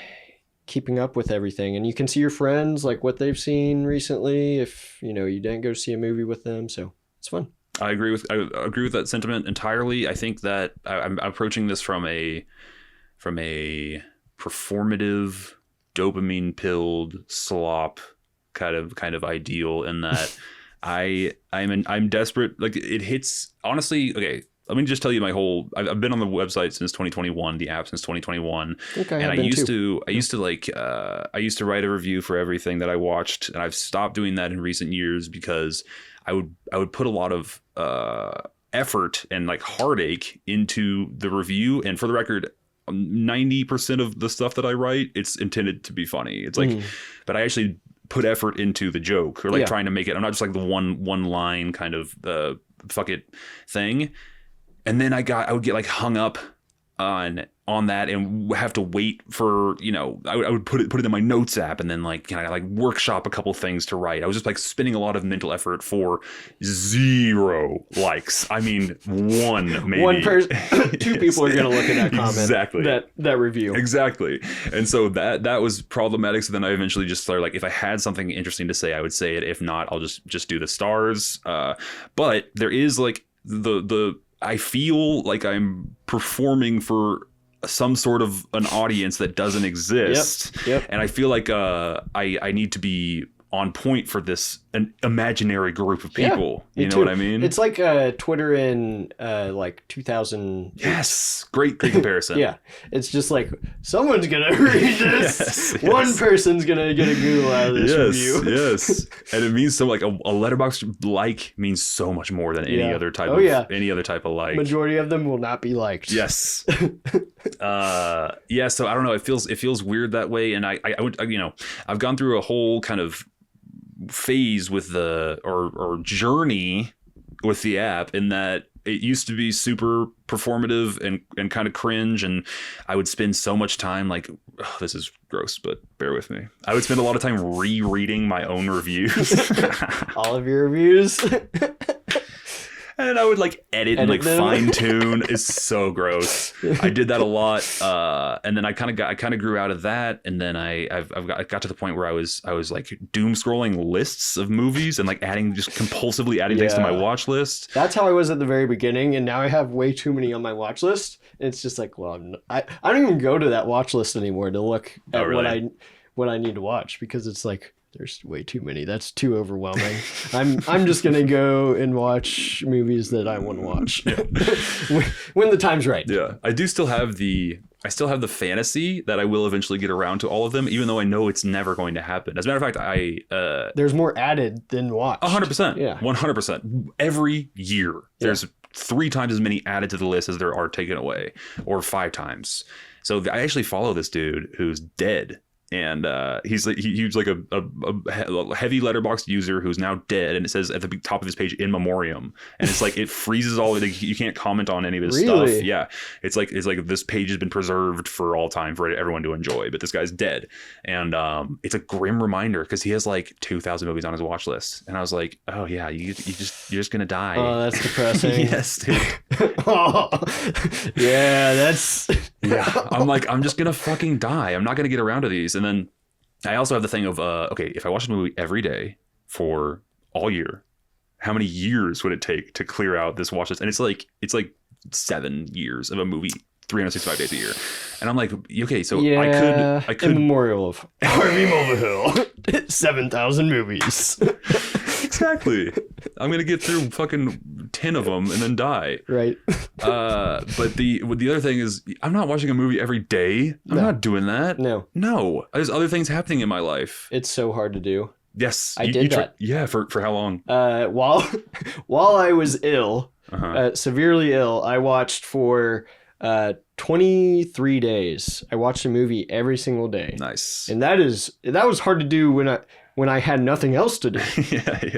keeping up with everything, and you can see your friends, like what they've seen recently if you didn't go see a movie with them, so it's fun. I agree with that sentiment entirely. I think that I'm approaching this from a performative, dopamine pilled slop kind of ideal, in that I'm desperate. Like it hits, honestly. Okay, let me just tell you I've been on the website since 2021, the app since 2021. And I used to write a review for everything that I watched, and I've stopped doing that in recent years because I would put a lot of effort and like heartache into the review. And for the record, 90% of the stuff that I write, it's intended to be funny. It's like, but I actually put effort into the joke, or like trying to make it. I'm not just like the one line kind of fuck it thing. And then I would get like hung up on that and have to wait for, I would put it in my notes app, and then like kind of like workshop a couple things to write. I was just like spending a lot of mental effort for 0 likes. I mean, 1 maybe. One person, 2 people are going to look at that comment. Exactly. That review. Exactly. And so that was problematic. So then I eventually just started, like, if I had something interesting to say, I would say it. If not, I'll just do the stars. But there is like I feel like I'm performing for some sort of an audience that doesn't exist. Yep. And I feel like I need to be on point for an imaginary group of people. You know what I mean? It's like Twitter in like 2000. Yes. Great comparison. Yeah. It's just like, someone's going to read this. Yes. One person's going to get a Google out of this review. Yes. And it means so, like a letterboxd like means so much more than any other type of like. Majority of them will not be liked. Yes. So I don't know. It feels weird that way. And I've gone through a whole kind of phase with or journey with the app, in that it used to be super performative and kind of cringe, and I would spend so much time like, oh, this is gross, but bear with me. I would spend a lot of time rereading my own reviews. All of your reviews. And I would like edit and like them. fine tune. It's so gross. I did that a lot, and then I kind of grew out of that. And then I got to the point where I was like doom scrolling lists of movies and like compulsively adding things to my watch list. That's how I was at the very beginning, and now I have way too many on my watch list. It's just like, well, I don't even go to that watch list anymore to look at what I need to watch, because it's like, there's way too many. That's too overwhelming. I'm just gonna go and watch movies that I want to watch when the time's right. Yeah, I still have the fantasy that I will eventually get around to all of them, even though I know it's never going to happen. As a matter of fact, there's more added than watched. 100%. Yeah, 100%. Every year, there's 3 times as many added to the list as there are taken away, or 5 times. So I actually follow this dude who's dead. And he's like a heavy letterboxd user who's now dead, and it says at the top of his page "in memoriam," and it's like it freezes all. Like, you can't comment on any of his stuff. Yeah, it's like this page has been preserved for all time for everyone to enjoy, but this guy's dead, and it's a grim reminder because he has like 2,000 movies on his watch list, and I was like, oh yeah, you're just gonna die. Oh, that's depressing. Yes, dude. Oh, yeah, that's. Yeah, I'm just gonna fucking die. I'm not gonna get around to these. And then I also have the thing of, okay, if I watch a movie every day for all year, how many years would it take to clear out this watch list? And it's like 7 years of a movie, 365 days a year. And I'm like, okay, so I could. In memorial of Harvey Mulvihill, 7,000 movies. Exactly. I'm gonna get through fucking 10 of them and then die. Right. But the other thing is, I'm not watching a movie every day. I'm not doing that. No. There's other things happening in my life. It's so hard to do. Yes, I did that. Yeah, for how long? While I was ill, severely ill, I watched for 23 days. I watched a movie every single day. Nice. And that was hard to do when I had nothing else to do.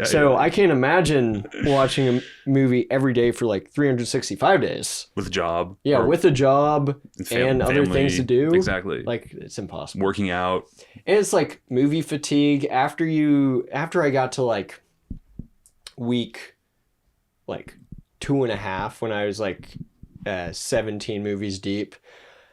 So I can't imagine watching a movie every day for like 365 days. With a job. Yeah, with a job and other things to do. Exactly. Like, it's impossible. Working out. And it's like movie fatigue after I got to like week like 2.5, when I was like 17 movies deep.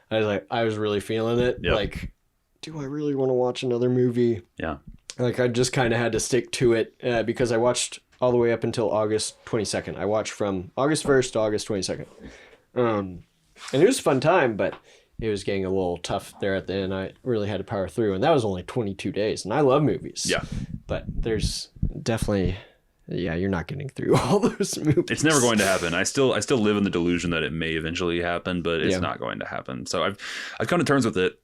I was really feeling it. Yep. Like, do I really want to watch another movie? Yeah. Like, I just kind of had to stick to it because I watched all the way up until August 22nd. I watched from August 1st to August 22nd. And it was a fun time, but it was getting a little tough there at the end. I really had to power through, and that was only 22 days. And I love movies. Yeah. But there's definitely... Yeah, you're not getting through all those movies. It's never going to happen. I still live in the delusion that it may eventually happen, but it's not going to happen. So I've come to terms with it.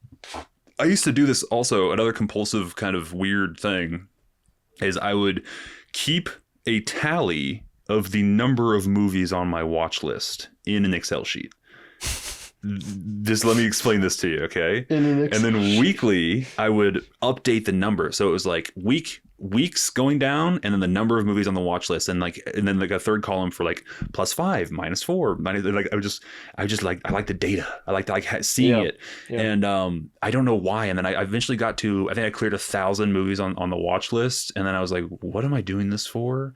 I used to do this also. Another compulsive kind of weird thing is I would keep a tally of the number of movies on my watch list in an Excel sheet. Just let me explain this to you, okay? And then weekly, I would update the number. So it was like weeks going down, and then the number of movies on the watch list, and then like a third column for like +5, -4, like I like the data. I like seeing it. And I don't know why. And then I eventually got to, I think I cleared 1,000 movies on the watch list, and then I was like, what am I doing this for?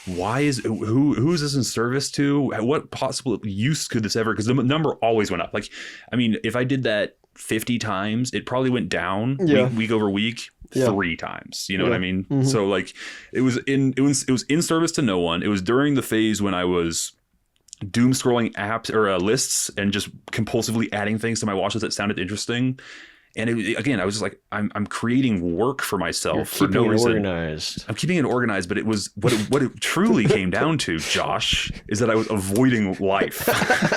Who is this in service to? What possible use could this ever? Because the number always went up. Like, I mean, if I did that 50 times, it probably went down week over week 3 times. You know what I mean? Mm-hmm. So like, it was in service to no one. It was during the phase when I was doom scrolling apps or lists and just compulsively adding things to my watch list that sounded interesting. And again, I was just like, I'm creating work for myself for no reason. Organized. I'm keeping it organized, but it was what it truly came down to, Josh, is that I was avoiding life.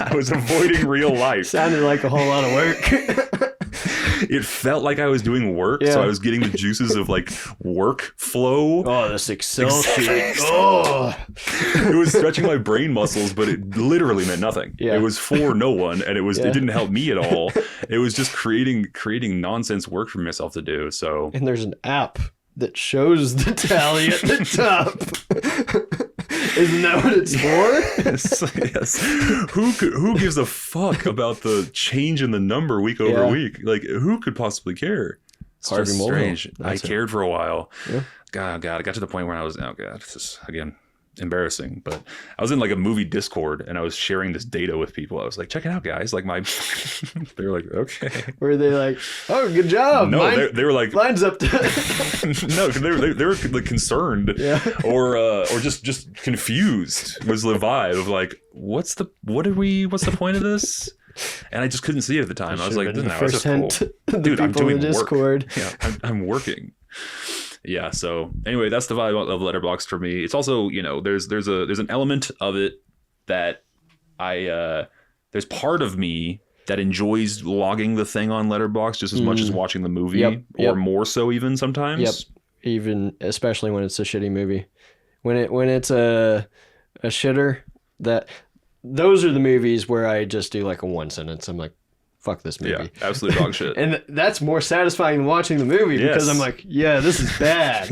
I was avoiding real life. Sounded like a whole lot of work. It felt like I was doing work, so I was getting the juices of like work flow. Oh, this Excel sheet. Oh, it was stretching my brain muscles, but it literally meant nothing. Yeah. It was for no one, and it didn't help me at all. It was just creating nonsense work for myself to do. So, and there's an app that shows the tally at the top. Isn't that what it's for? Yes. Who gives a fuck about the change in the number week over week? Like, who could possibly care? It's Harvey just Mulvihill. strange. I cared for a while. Yeah. God, I got to the point where I was, this is, again, embarrassing, but I was in like a movie Discord and I was sharing this data with people. I was like, check it out, guys. Like they were like, okay. Were they like, oh, good job? No, they were like, mine's up to. no, they were like concerned, or just confused was the vibe of like, what's the point of this? And I just couldn't see it at the time. I was like, no, that's just cool. Dude, I'm doing Discord. work. Yeah, I'm working. Yeah. So anyway, that's the vibe of Letterboxd for me. It's also, there's an element of it that there's part of me that enjoys logging the thing on Letterboxd just as much as watching the movie, or more so even sometimes. Yep. Even especially when it's a shitty movie, when it's a shitter, those are the movies where I just do like a one sentence. I'm like, fuck this movie. Yeah, absolute dog shit. And that's more satisfying than watching the movie because I'm like, yeah, this is bad.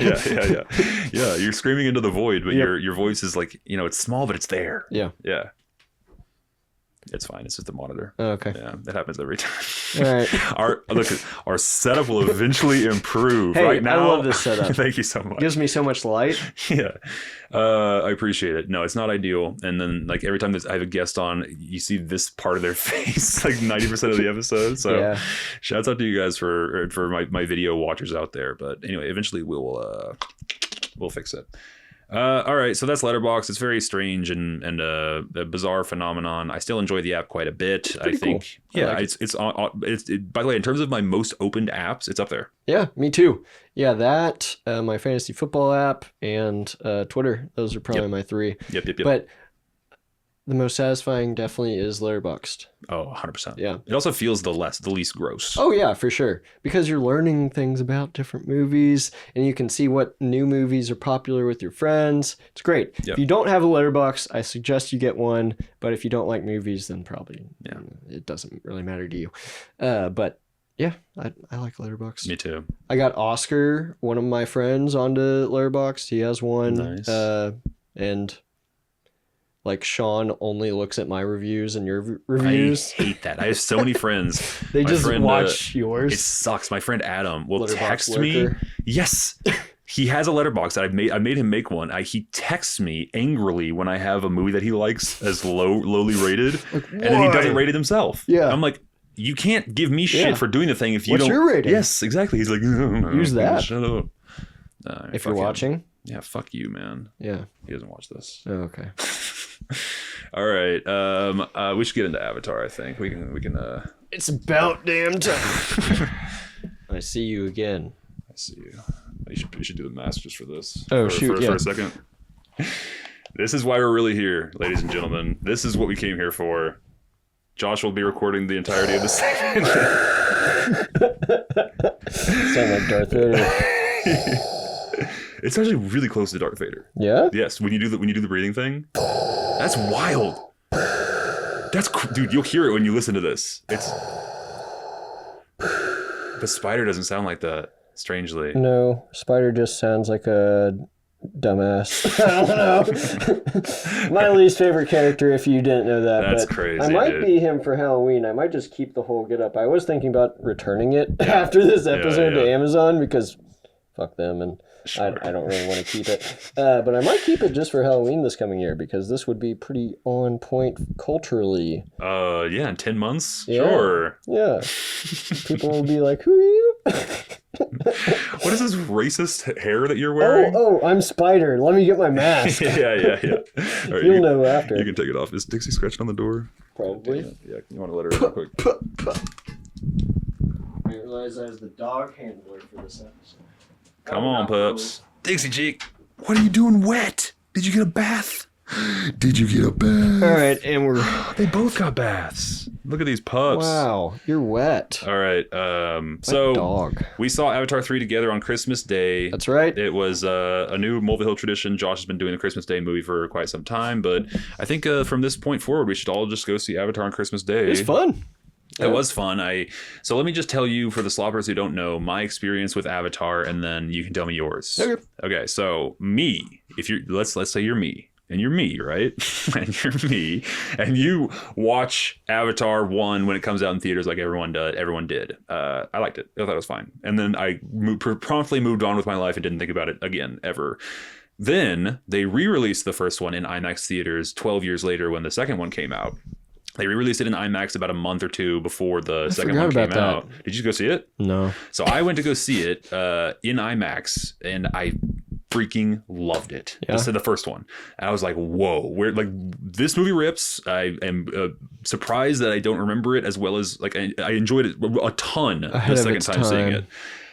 Yeah, you're screaming into the void, but your voice is like, it's small, but it's there. Yeah. It's fine. It's just a monitor. Oh, okay. Yeah, that happens every time. All right. Our setup will eventually improve. Hey, right now, I love this setup. Thank you so much. Gives me so much light. Yeah, I appreciate it. No, it's not ideal. And then like every time I have a guest on, you see this part of their face like 90% of the episode. So shouts out to you guys for my video watchers out there. But anyway, eventually we'll fix it. All right, so that's Letterboxd. It's very strange and a bizarre phenomenon. I still enjoy the app quite a bit. I think, cool. It's by the way, in terms of my most opened apps, it's up there. Yeah, me too. Yeah, that my fantasy football app and Twitter. Those are probably my three. Yep. But the most satisfying definitely is Letterboxd. Oh, 100%. Yeah. It also feels the least gross. Oh, yeah, for sure. Because you're learning things about different movies and you can see what new movies are popular with your friends. It's great. Yep. If you don't have a Letterboxd, I suggest you get one. But if you don't like movies, then probably it doesn't really matter to you. But yeah, I like Letterboxd. Me too. I got Oscar, one of my friends, onto Letterboxd. He has one. Nice. And like Sean only looks at my reviews and your reviews. I hate that. I have so many friends. They just watch yours. It sucks. My friend Adam will Letterboxd text lurker. me. Yes. He has a letterbox that I made him make one. He texts me angrily when I have a movie that he likes as lowly rated, like, and then he doesn't rate it himself. Yeah. I'm like, you can't give me shit for doing the thing if you What's don't. your rating? Yes, exactly. He's like, use that. Shut up. If you're watching. Yeah, fuck you, man. Yeah. He doesn't watch this. Oh, okay. All right. We should get into Avatar, I think. We can It's about damn time. I see you again. I see you. You should do the mask just for this. Oh, for a second. This is why we're really here, ladies and gentlemen. This is what we came here for. Josh will be recording the entirety of the segment. Sound like Darth Vader. It's actually really close to Darth Vader. Yeah? Yes, when you do the breathing thing. That's wild. Dude, you'll hear it when you listen to this. The spider doesn't sound like that, strangely. No, spider just sounds like a dumbass. I don't know. My least favorite character, if you didn't know that. That's but crazy. I might be him for Halloween. I might just keep the whole get up. I was thinking about returning it after this episode to Amazon because fuck them and sure. I don't really want to keep it. But I might keep it just for Halloween this coming year because this would be pretty on point culturally. Yeah, in 10 months? Yeah. Sure. Yeah. People will be like, who are you? What is this racist hair that you're wearing? Oh, I'm Spider. Let me get my mask. Yeah. All right, You'll know after. You can take it off. Is Dixie scratching on the door? Probably. Yeah. You want to let her in real quick? I didn't realize I was the dog handler for this episode. Come on, pups. Dixie cheek. What are you doing wet? Did you get a bath? Did you get a bath? All right, and they both got baths. Look at these pups. Wow, you're wet. All right. So dog. We saw Avatar 3 together on Christmas Day. That's right. It was a new Mulvihill tradition. Josh has been doing the Christmas Day movie for quite some time, but I think from this point forward, we should all just go see Avatar on Christmas Day. It's fun. It was fun. So let me just tell you, for the sloppers who don't know, my experience with Avatar, and then you can tell me yours. Okay. Okay. So me, if you're let's say you're me. and you're me, right? And you're me, and you watch Avatar 1 when it comes out in theaters like everyone did. I liked it. I thought it was fine. And then I promptly moved on with my life and didn't think about it again, ever. Then they re-released the first one in IMAX theaters 12 years later when the second one came out. They re-released it in IMAX about a month or two before the second one came out. Did you go see it? No. So I went to go see it in IMAX, and I freaking loved it. Yeah. This is the first one. And I was like, whoa, this movie rips. I am surprised that I don't remember it as well as I enjoyed it a ton the second time seeing it.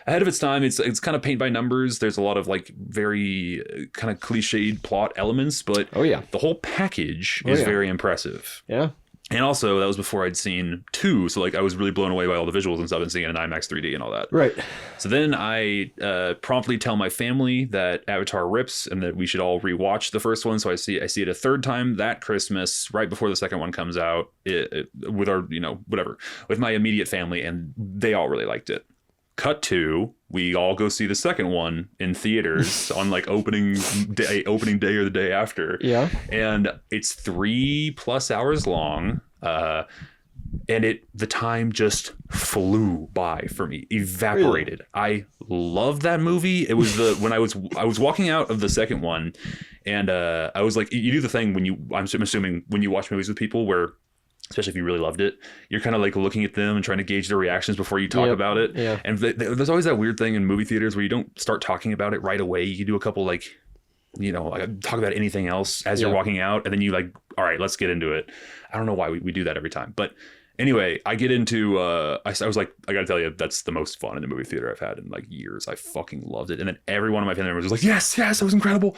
Ahead of its time, it's kind of paint by numbers. There's a lot of very kind of cliched plot elements, but the whole package is very impressive. Yeah. And also, that was before I'd seen 2, so I was really blown away by all the visuals and stuff and seeing it in IMAX 3D and all that. Right. So then I promptly tell my family that Avatar rips and that we should all rewatch the first one. So I see it a third time that Christmas, right before the second one comes out, with our, with my immediate family, and they all really liked it. Cut to, we all go see the second one in theaters on opening day or the day after. Yeah. And it's 3+ hours long. And the time just flew by for me, evaporated. Really? I love that movie. It was when I was walking out of the second one, and I was like, you do the thing I'm assuming when you watch movies with people where, especially if you really loved it, you're kind of looking at them and trying to gauge their reactions before you talk about it. Yeah. And there's always that weird thing in movie theaters where you don't start talking about it right away. You do a couple talk about anything else as you're walking out, and then you all right, let's get into it. I don't know why we do that every time, but anyway, I get into I was like, I gotta tell you, that's the most fun in a movie theater I've had in years. I fucking loved it. And then every one of my family members was like, yes, that was incredible.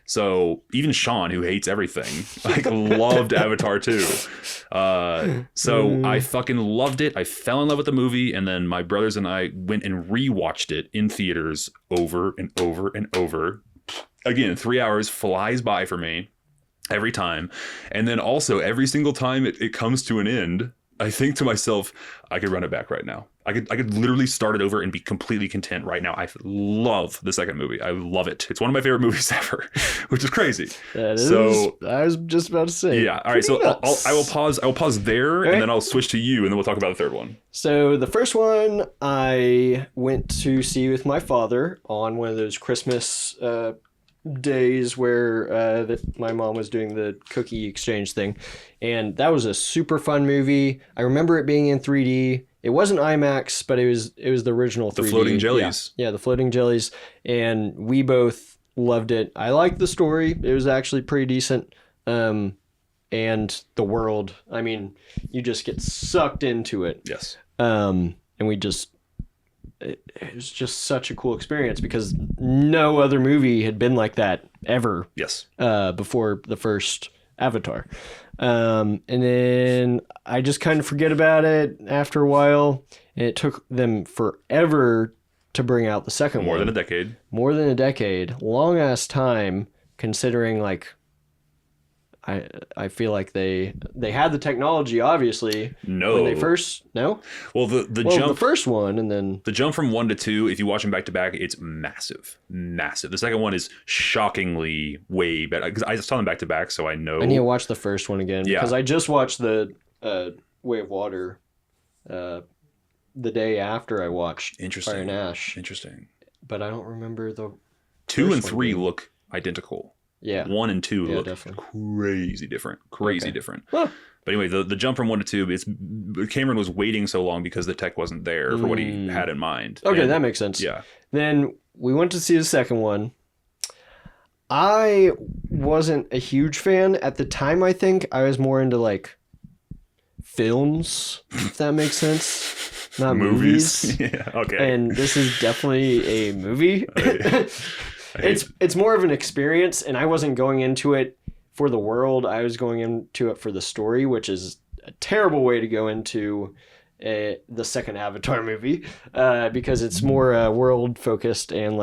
So even Sean, who hates everything, loved Avatar 2. So I fucking loved it. I fell in love with the movie, and then my brothers and I went and rewatched it in theaters over and over and over. Again, 3 hours flies by for me every time. And then also every single time it comes to an end, I think to myself, I could run it back right now. I could literally start it over and be completely content right now. I love the second movie. I love it. It's one of my favorite movies ever, which is crazy. I was just about to say. Yeah. All right. So I will pause there, and then I'll switch to you, and then we'll talk about the third one. So the first one I went to see with my father on one of those Christmas days where my mom was doing the cookie exchange thing, and that was a super fun movie. I remember it being in 3D. It wasn't IMAX, but it was the original 3D. The floating jellies. Yeah, the floating jellies, and we both loved it. I liked the story. It was actually pretty decent. And the world, I mean, you just get sucked into it. Yes. And we just it was just such a cool experience because no other movie had been like that ever. Yes. Before the first Avatar. And then I just kind of forget about it after a while. And it took them forever to bring out the second one. More than a decade. More than a decade. Long ass time, considering I feel like they had the technology, obviously. No. When they first... No? Well, the first one, and then... The jump from 1 to 2, if you watch them back to back, it's massive. Massive. The second one is shockingly way better. Because I saw them back to back, so I know... I need to watch the first one again. Yeah. Because I just watched the Way of Water the day after I watched Fire and Ash. Interesting. But I don't remember the... 2 and 3 look identical. Yeah. 1 and 2 look definitely. crazy different. Different. Huh. But anyway, the jump from 1 to 2, Cameron was waiting so long because the tech wasn't there for what he had in mind. Okay, and, that makes sense. Yeah. Then we went to see the second one. I wasn't a huge fan at the time. I think I was more into films, if that makes sense. Not movies. Yeah. Okay. And this is definitely a movie. It's more of an experience, and I wasn't going into it for the world. I was going into it for the story, which is a terrible way to go into the second Avatar movie, because it's more world focused and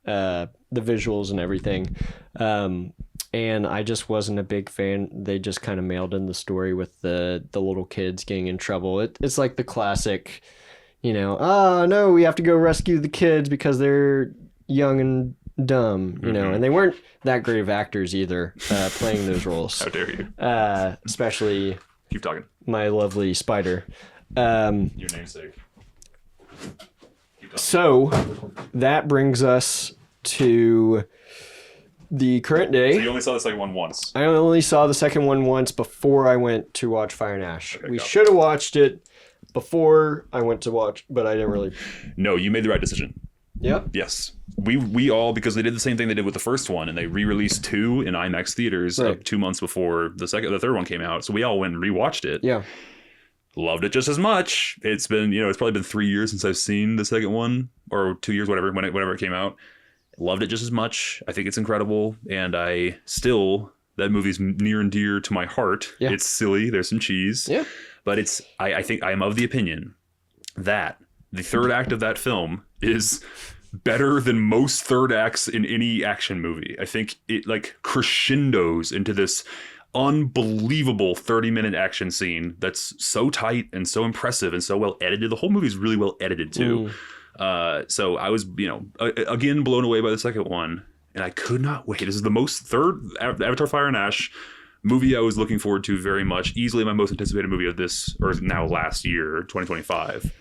the visuals and everything. And I just wasn't a big fan. They just kind of mailed in the story with the little kids getting in trouble. It's like the classic, no, we have to go rescue the kids because they're young and dumb, you know, and they weren't that great of actors either, playing those roles. How dare you? Especially Keep talking. my lovely Spider. Your namesake. So that brings us to the current day. So you only saw the second one once. I only saw the second one once before I went to watch Fire and Ash. Okay, we go. should have watched it before I went to watch, but I didn't really. No, you made the right decision. Yep. Yes. We all, because they did the same thing they did with the first one, and they re-released 2 in IMAX theaters Right. 2 months before the third one came out. So we all went and rewatched it. Yeah. Loved it just as much. It's been, it's probably been 3 years since I've seen the second one, or 2 years, whenever it came out. Loved it just as much. I think it's incredible, and that movie's near and dear to my heart. Yeah. It's silly. There's some cheese. Yeah. But I think I am of the opinion that the third act of that film is better than most third acts in any action movie. I think it like crescendos into this unbelievable 30-minute action scene that's so tight and so impressive and so well edited. The whole movie is really well edited too. So I was, again, blown away by the second one, and I could not wait. This is the third Avatar Fire and Ash movie I was looking forward to very much. Easily my most anticipated movie of this, or now last year, 2025.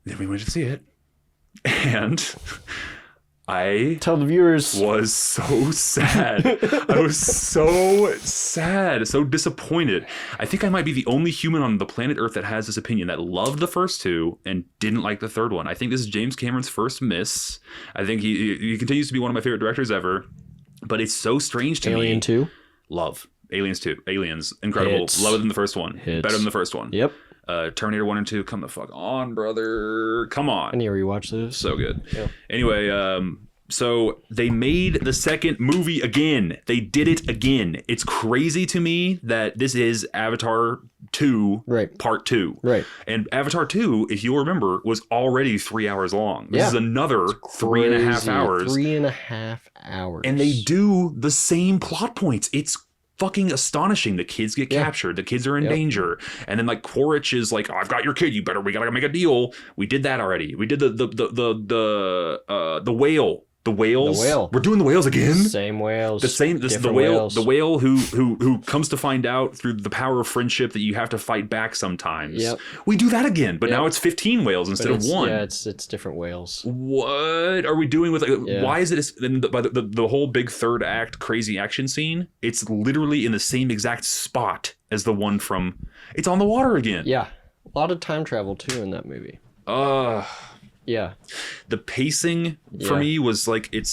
Then we went to see it, and I Tell the viewers. was so sad. I was so sad, so disappointed. I think I might be the only human on the planet Earth that has this opinion, that loved the first 2 and didn't like the third one. I think this is James Cameron's first miss. I think he continues to be one of my favorite directors ever, but it's so strange to me. Alien 2. Love. Aliens 2. Aliens. Incredible. Hits. Love it than the first one. Hits. Better than the first one. Yep. Terminator 1 and 2. Come the fuck on, brother. Come on. I need to rewatch those. So good. Yeah. Anyway, so they made the second movie again. They did it again. It's crazy to me that this is Avatar 2, Right. Part 2. Right. And Avatar 2, if you'll remember, was already 3 hours long. This Yeah. is another 3.5 Crazy. hours. 3.5 hours. And they do the same plot points. It's fucking astonishing. The kids get captured. The kids are in danger. And then like Quaritch is like, I've got your kid. We gotta make a deal. We did that already. We did the whale. The whales. The whale. We're doing the whales again. Same whales. The same. This is the different whale. whales. The whale who comes to find out through the power of friendship that you have to fight back sometimes. Yep. We do that again, but Yep. now it's 15 whales But instead of it's- 1. Yeah, it's different whales. What are we doing with? Yeah. Why is it? Then by the whole big third act crazy action scene, it's literally in the same exact spot as the one from. It's on the water again. Yeah. A lot of time travel too in that movie. Yeah. The pacing for Yeah. me was like it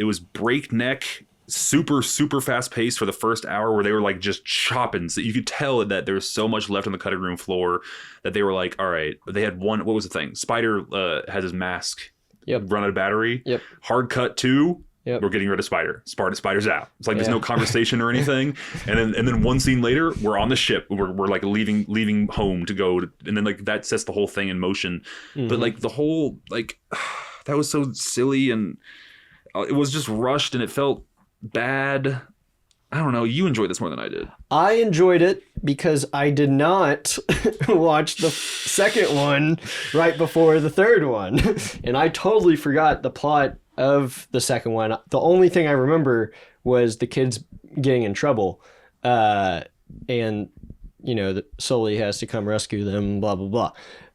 was breakneck, super fast paced for the first hour, where they were like just chopping. So you could tell that there was so much left on the cutting room floor that they were like, all right. They had one. What was the thing? Spider has his mask. Yep. Run out of battery. Yep. Hard cut 2. Yep. We're getting rid of Spider's out. It's like there's Yeah. no conversation or anything. And then one scene later, we're on the ship. We're like leaving home to go. And then like that sets the whole thing in motion. But like the whole like that was so silly, and it was just rushed, and it felt bad. I don't know. You enjoyed this more than I did. I enjoyed it because I did not watch the second one right before the third one. And I totally forgot the plot of the second one. The only thing I remember was the kids getting in trouble. And, Sully has to come rescue them, blah, blah, blah.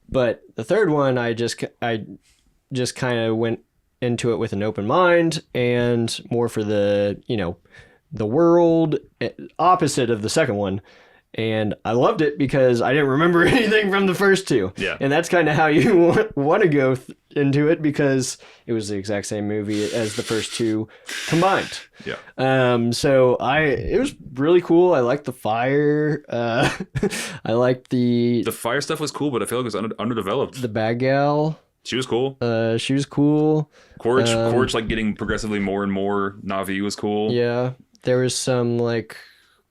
But the third one, I just kind of went into it with an open mind and more for the world, opposite of the second one. And I loved it because I didn't remember anything from the first 2. Yeah. And that's kind of how you want to go into it, because it was the exact same movie as the first 2 combined. Yeah. So it was really cool. I liked the fire. I liked the fire stuff was cool, but I feel like it was underdeveloped. the bad gal. She was cool. She was cool. Quaritch like getting progressively more and more Na'vi was cool. Yeah. There was some like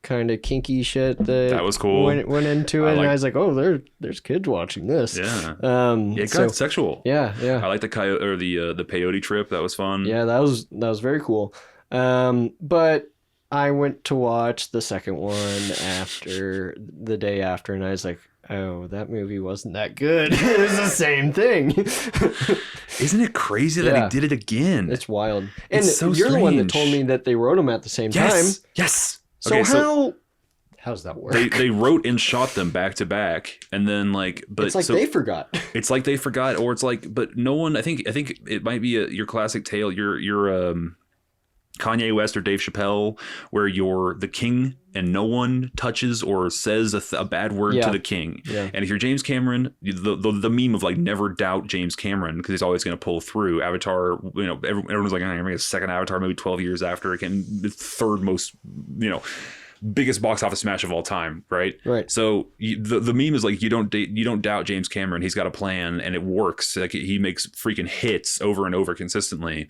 kind of kinky shit that was cool. Went into it, and I was like, oh, there's kids watching this. Yeah. It so- got sexual. Yeah. I like the coyote or the peyote trip. That was fun. Yeah, that was very cool. But I went to watch the second one the day after, and I was like, oh, that movie wasn't that good. It was the same thing. Isn't it crazy that he did it again? It's wild. And It's so you're the one that strange. told me that they wrote them at the same time. Yes. So how's that work? They wrote and shot them back to back, and then but it's like they forgot. It's like they forgot, or it's like, but no one. I think it might be your classic tale. Your Kanye West or Dave Chappelle, where you're the king and no one touches or says a bad word to the king. Yeah. And if you're James Cameron, the meme of like never doubt James Cameron because he's always going to pull through. Avatar, everyone's like, I'm going to make a second Avatar maybe 12 years after it can, the third most, biggest box office smash of all time, right? Right. So the meme is like you don't doubt James Cameron. He's got a plan and it works. Like he makes freaking hits over and over consistently.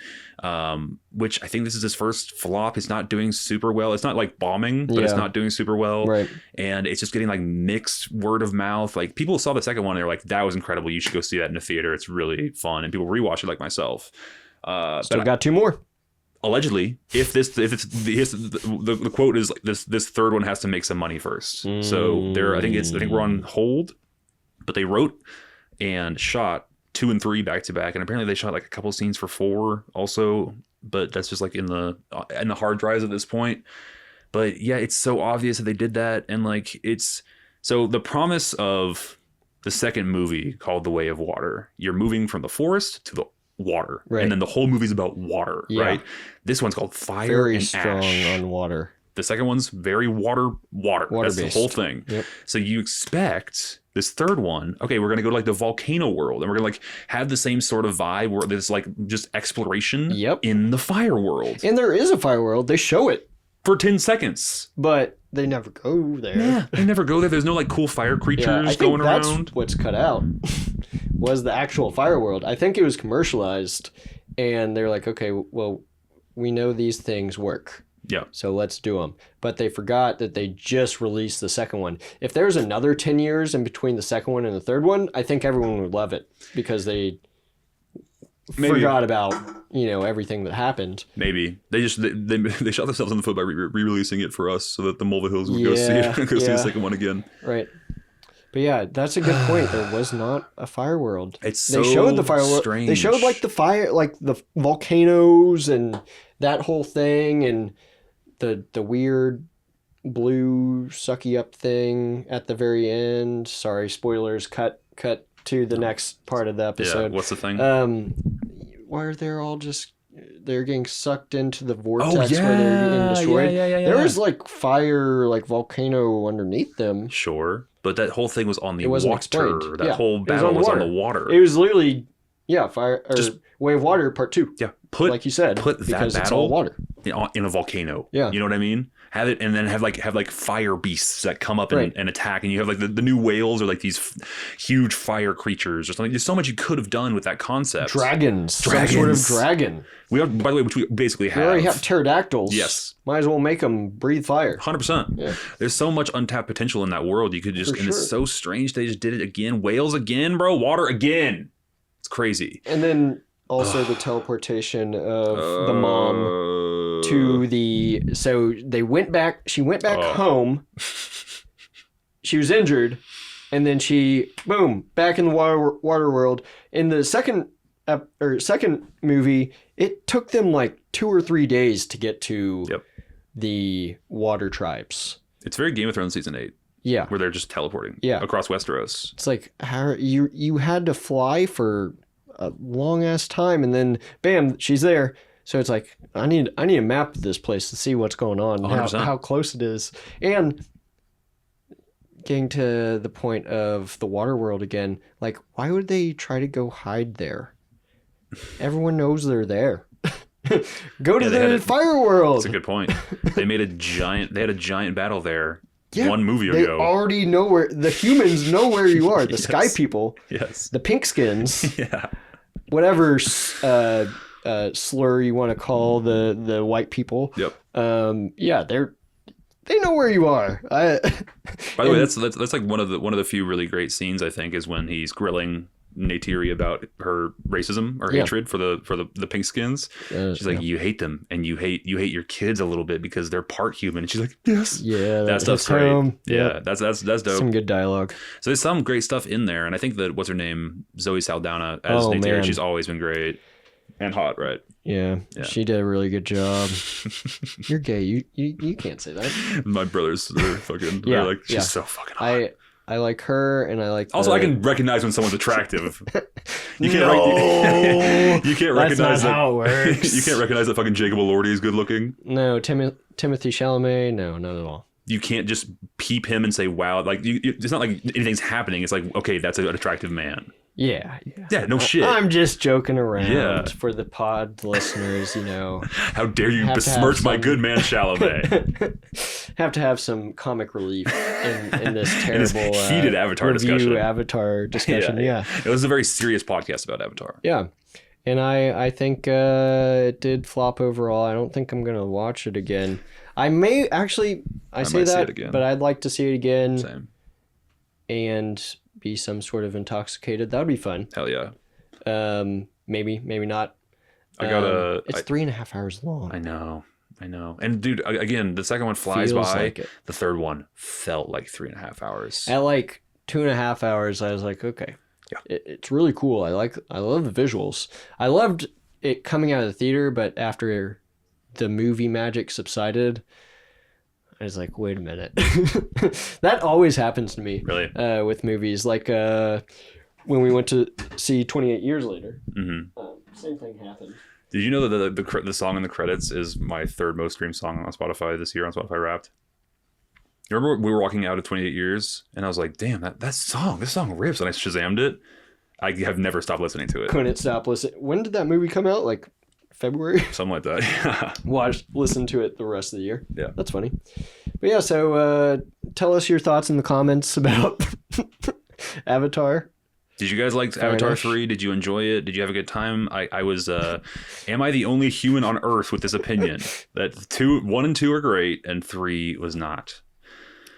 Which I think this is his first flop. It's not doing super well. It's not like bombing, but it's not doing super well. Right. And it's just getting like mixed word of mouth. Like people saw the second one and they're like, that was incredible. You should go see that in the theater. It's really fun. And people rewatch it like myself. Still got 2 more. Allegedly, if the quote is like this third one has to make some money first. So I think we're on hold, but they wrote and shot 2 and 3 back to back, and apparently they shot like a couple scenes for 4 also, but that's just like in the hard drives at this point. But yeah, it's so obvious that they did that, and like it's so the promise of the second movie called The Way of Water. You're moving from the forest to the water, right. And then the whole movie's about water, right? This one's called Fire Very and strong Ash. on water. The second one's very water. That's the whole thing. Yep. So you expect this third one, okay, we're gonna go to like the volcano world, and we're gonna like have the same sort of vibe where there's like just exploration in the fire world. And there is a fire world. They show it For 10 seconds. But they never go there. Yeah, they never go there. There's no like cool fire creatures I think going that's around. What's cut out was the actual fire world. I think it was commercialized, and they're like, okay, well, we know these things work. Yeah. So let's do them. But they forgot that they just released the second one. If there's another 10 years in between the second one and the third one, I think everyone would love it because they forgot about, everything that happened. Maybe. They shot themselves in the foot by re-releasing it for us so that the Mulvihills would go see it, see the second one again. Right. But yeah, that's a good point. There was not a fire world. It's so they showed the fire world. strange. They showed like the fire, like the volcanoes and that whole thing, and the weird blue sucky up thing at the very end. Sorry, spoilers. Cut to the next part of the episode. Yeah, what's the thing? Where they're all they're getting sucked into the vortex where they're getting destroyed. Yeah. There was like fire, like volcano underneath them. Sure. But that whole thing was on the wasn't water. explained. That whole battle was on the water. It was literally, fire or Way of Water Part 2. Yeah, like you said, put that because battle it's all water in a volcano. Yeah, you know what I mean. Have it, and then have like fire beasts that come up and attack, and you have like the new whales or like these huge fire creatures or something. There's so much you could have done with that concept. Dragons. Some sort of dragon. We have, by the way, which we basically have. We already have pterodactyls. Yes. Might as well make them breathe fire. 100%. Yeah. There's so much untapped potential in that world. You could just, it's so strange they just did it again. Whales again, bro. Water again. It's crazy. And then also the teleportation of the mom to the. So they went back. She went back home. She was injured, and then she back in the water world. In the second movie, it took them like 2 or 3 days to get to the water tribes. It's very Game of Thrones season 8. Yeah, where they're just teleporting. Across Westeros. It's like how you had to fly for a long ass time, and then bam, she's there. So it's like I need a map of this place to see what's going on, how close it is, and getting to the point of the water world again. Like, why would they try to go hide there? Everyone knows they're there. Go to the fire world. That's a good point. They had a giant battle there. One movie ago. They already know where the humans know where you are. The sky people. Yes. The pink skins. Whatever slur you want to call the white people. Yep. They know where you are. By the way, that's like one of the few really great scenes, I think, is when he's grilling Neytiri about her racism or hatred for the pink skins. She's like, you hate them, and you hate your kids a little bit because they're part human. And she's like, yes, yeah, that stuff's great. Yeah, Yep. that's dope. Some good dialogue. So there's some great stuff in there, and I think that what's her name, Zoe Saldana as Neytiri, man. she's always been great and hot, right? Yeah, she did a really good job. You're gay. You can't say that. My brothers are fucking. They're like, she's so fucking hot. I like her, and I like. Also, I can recognize when someone's attractive. You can't. You can't recognize that's not how it works. You can't recognize that fucking Jacob Elordi is good looking. No, Timothy Chalamet. No, not at all. You can't just peep him and say, "Wow!" Like it's not like anything's happening. It's like, okay, that's an attractive man. Yeah. No shit. I'm just joking around for the pod listeners, you know. How dare you besmirch my good man Chalamet? Have to have some comic relief in this terrible heated Avatar discussion. Avatar discussion, yeah. It was a very serious podcast about Avatar. Yeah. And I think it did flop overall. I don't think I'm going to watch it again. I may actually, I say that, but I'd like to see it again. Same. And be some sort of intoxicated. That would be fun. Hell yeah. Maybe not. It's 3.5 hours long. I know. And dude, again, the second one flies by. Like the third one felt like 3.5 hours. At like 2.5 hours, I was like, okay, it's really cool. I love the visuals. I loved it coming out of the theater, but after the movie magic subsided, I was like, wait a minute. That always happens to me. Really? With movies. Like when we went to see 28 Years Later. Mm-hmm. Same thing happened. Did you know that the song in the credits is my third most streamed song on Spotify this year on Spotify Wrapped? You remember we were walking out of 28 Years and I was like, damn, this song rips. And I Shazammed it. I have never stopped listening to it. Couldn't stop listening. When did that movie come out? Like February? Something like that. Listen to it the rest of the year. Yeah. That's funny. But yeah, so tell us your thoughts in the comments about Avatar. Did you guys like Avatar 3? Did you enjoy it? Did you have a good time? I was, am I the only human on Earth with this opinion? That 1 and 2 are great and 3 was not.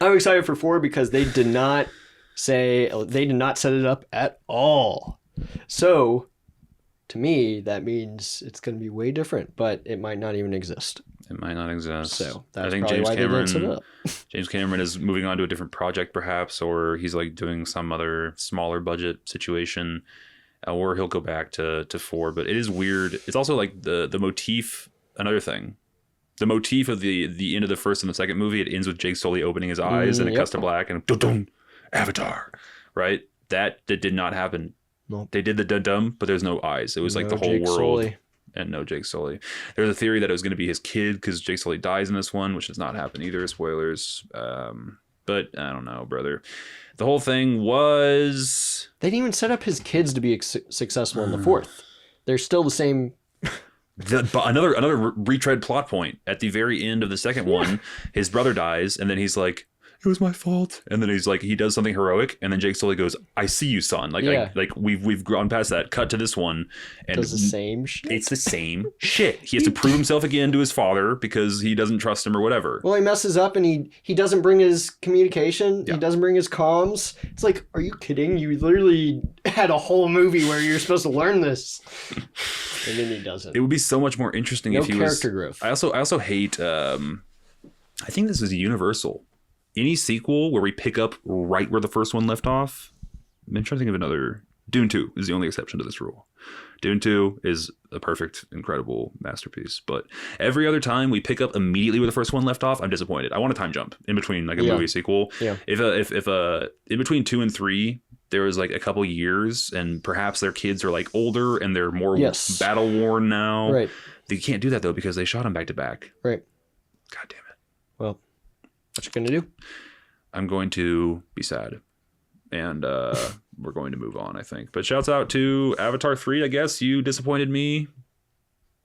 I'm excited for 4 because they did not set it up at all. So to me, that means it's going to be way different, but it might not even exist. It might not exist. So that's probably why they didn't set it up. James Cameron is moving on to a different project, perhaps, or he's like doing some other smaller budget situation, or he'll go back to 4. But it is weird. It's also like the motif. Another thing, the motif of the end of the first and the second movie. It ends with Jake Sully opening his eyes and it cuts to black and dun-dun, Avatar, right? That did not happen. Nope. They did the dum, but there's no eyes. It was like the whole Jake world. Sully. And no Jake Sully. There's a theory that it was going to be his kid because Jake Sully dies in this one, which does not happen either. Spoilers. But I don't know, brother. The whole thing was... They didn't even set up his kids to be successful in the 4th. They're still the same... Another retread plot point. At the very end of the second one, his brother dies, and then he's like, it was my fault. And then he's like, he does something heroic, and then Jake Sully goes, I see you, son. Like, we've gone past that. Cut to this one, and does the same shit. It's the same shit. He has to prove himself again to his father because he doesn't trust him or whatever. Well, he messes up, and he doesn't bring his communication. Yeah. He doesn't bring his comms. It's like, are you kidding? You literally had a whole movie where you're supposed to learn this, and then he doesn't. It would be so much more interesting if he was. No character growth. I also hate. I think this is Universal. Any sequel where we pick up right where the first one left off. I'm trying to think of another. Dune 2 is the only exception to this rule. Dune 2 is a perfect, incredible masterpiece. But every other time we pick up immediately where the first one left off, I'm disappointed. I want a time jump in between like a movie sequel. Yeah. If in between 2 and 3, there was like a couple years and perhaps their kids are like older and they're more battle worn now. Right. They can't do that though because they shot them back to back. Right. God damn it. Well, what you gonna do? I'm going to be sad, and we're going to move on, I think. But shouts out to Avatar 3. I guess you disappointed me.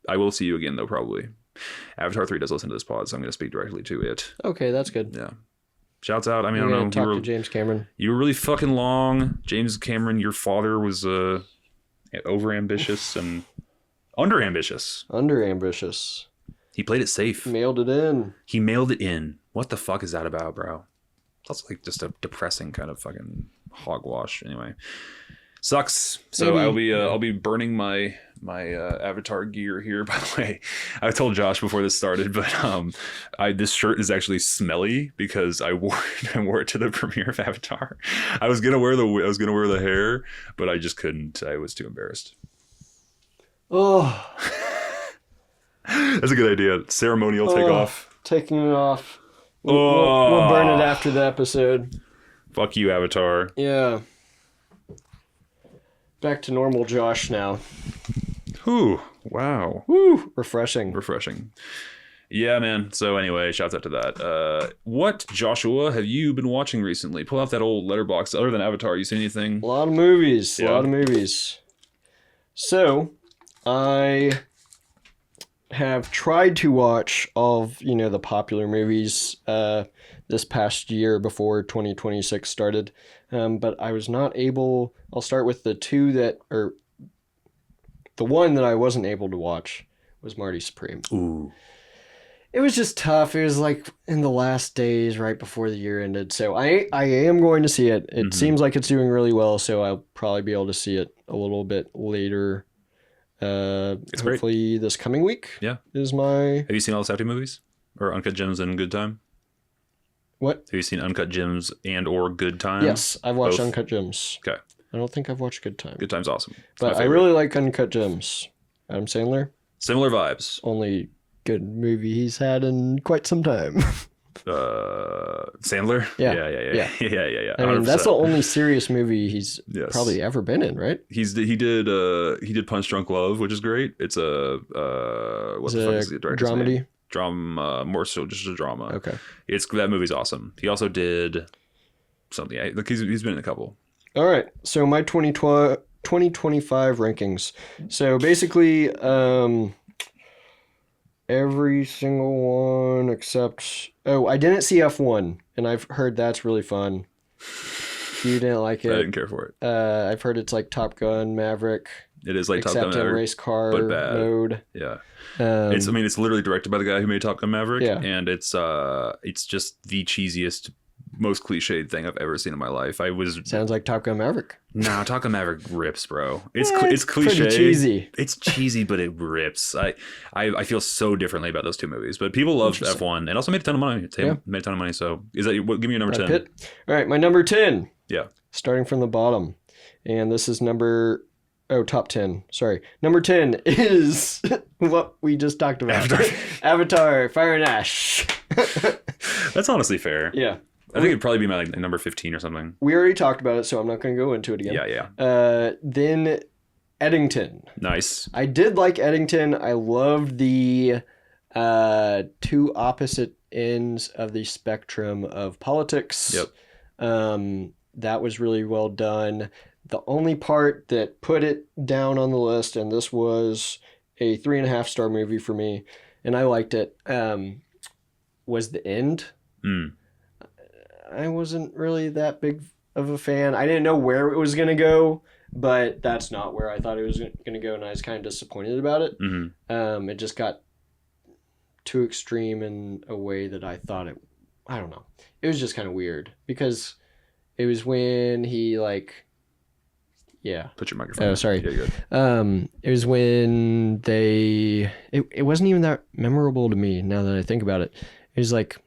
I will see you again, though, probably. Avatar 3 does listen to this pod, so I'm going to speak directly to it. Okay, that's good. Yeah. Shouts out. I mean, I don't know. Talk to James Cameron. You were really fucking long. James Cameron, your father was over-ambitious and under-ambitious. Under-ambitious. He played it safe. Mailed it in. He mailed it in. What the fuck is that about, bro? That's like just a depressing kind of fucking hogwash. Anyway, Sucks. So I'll be burning my Avatar gear here. By the way, I told Josh before this started, but this shirt is actually smelly because I wore it to the premiere of Avatar. I was gonna wear the hair, but I just couldn't. I was too embarrassed. Oh, that's a good idea. Ceremonial takeoff. Taking it off. We'll burn it after the episode. Fuck you, Avatar. Yeah. Back to normal Josh now. Ooh, wow. Woo, refreshing. Yeah, man. So anyway, shouts out to that. What, Joshua, have you been watching recently? Pull out that old letterbox. Other than Avatar, you seen anything? A lot of movies. Yeah. A lot of movies. So, I have tried to watch all of, the popular movies this past year before 2026 started. But I was not able... I'll start with the one that I wasn't able to watch was Marty Supreme. Ooh. It was just tough. It was like in the last days right before the year ended. So I am going to see it. It seems like it's doing really well, so I'll probably be able to see it a little bit later. It's hopefully great. This coming week. Yeah. Is my... Have you seen all the Safdie movies? Or Uncut Gems and Good Time? What? Have you seen Uncut Gems and or Good Time? Yes, I've watched Both? Uncut Gems. Okay. I don't think I've watched Good Time. Good Time's awesome. It's But my I favorite. really like Uncut Gems. Adam Sandler. Similar vibes. Only good movie he's had in quite some time. Sandler? Yeah. Yeah. I mean, that's 100%. the only serious movie he's Yes. probably ever been in, right? He did Punch Drunk Love, which is great. It's a what Is the fuck it is the director's dramedy? name? Drama, more so just a drama. Okay. That movie's awesome. He also did something. Look, he's been in a couple. All right. So my 2025 rankings. So basically, every single one except... Oh, I didn't see F1, and I've heard that's really fun. You didn't like it? I didn't care for it. I've heard it's like Top Gun Maverick, It is like Top Gun except in Maverick, race car but bad. mode. Yeah. Um, It's literally directed by the guy who made Top Gun Maverick, Yeah. and it's just the cheesiest, most cliched thing I've ever seen in my life. Sounds like Top Gun Maverick. Nah, Top Gun Maverick rips, bro. It's It's cliche. pretty cheesy. It's cheesy, but it rips. I feel so differently about those two movies. But people love Interesting. F1 and also made a ton of money. Yeah. Made a ton of money. So give me your number 10. Brad Pitt. All right, my number 10. Yeah. Starting from the bottom. And this is top 10. Sorry. Number 10 is what we just talked about. Avatar, Fire and Ash. That's honestly fair. Yeah. I think it'd probably be my number 15 or something. We already talked about it, so I'm not going to go into it again. Yeah. Then Eddington. Nice. I did like Eddington. I loved the two opposite ends of the spectrum of politics. Yep. That was really well done. The only part that put it down on the list, and this was a 3.5-star movie for me, and I liked it, was the end. I wasn't really that big of a fan. I didn't know where it was going to go, but that's not where I thought it was going to go, and I was kind of disappointed about it. Mm-hmm. It just got too extreme in a way that I thought it... I don't know. It was just kind of weird, because it was when he, Yeah. Put your microphone. Oh, sorry. Yeah, you're good. It was when they... It wasn't even that memorable to me, now that I think about it. It was like...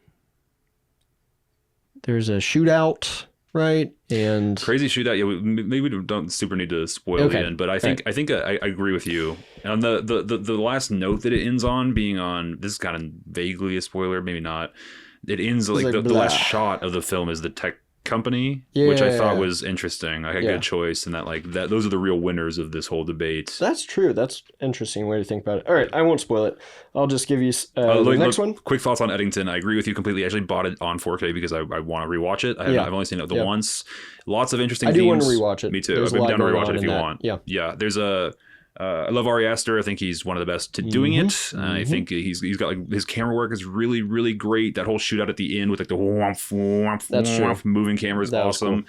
There's a shootout, right? And Crazy shootout. Yeah, maybe we don't super need to spoil the end, but I think I agree with you. And the last note that it ends on being on, this is kind of vaguely a spoiler, maybe not. It ends like the last shot of the film is the tech company, which I thought was interesting. Like a good choice, and that those are the real winners of this whole debate. That's true. That's an interesting way to think about it. All right, I won't spoil it. I'll just give you the next one. Quick thoughts on Eddington. I agree with you completely. I actually bought it on 4K because I want to rewatch it. I've only seen it once. Lots of interesting themes. I do want to rewatch it. Me too. There's I've been down to going rewatch on it if you in that. want. Yeah. There's I love Ari Aster. I think he's one of the best at doing it. I think he's got his camera work is really, really great. That whole shootout at the end with the whomp, whomp, That's whomp, true. moving camera is That was awesome.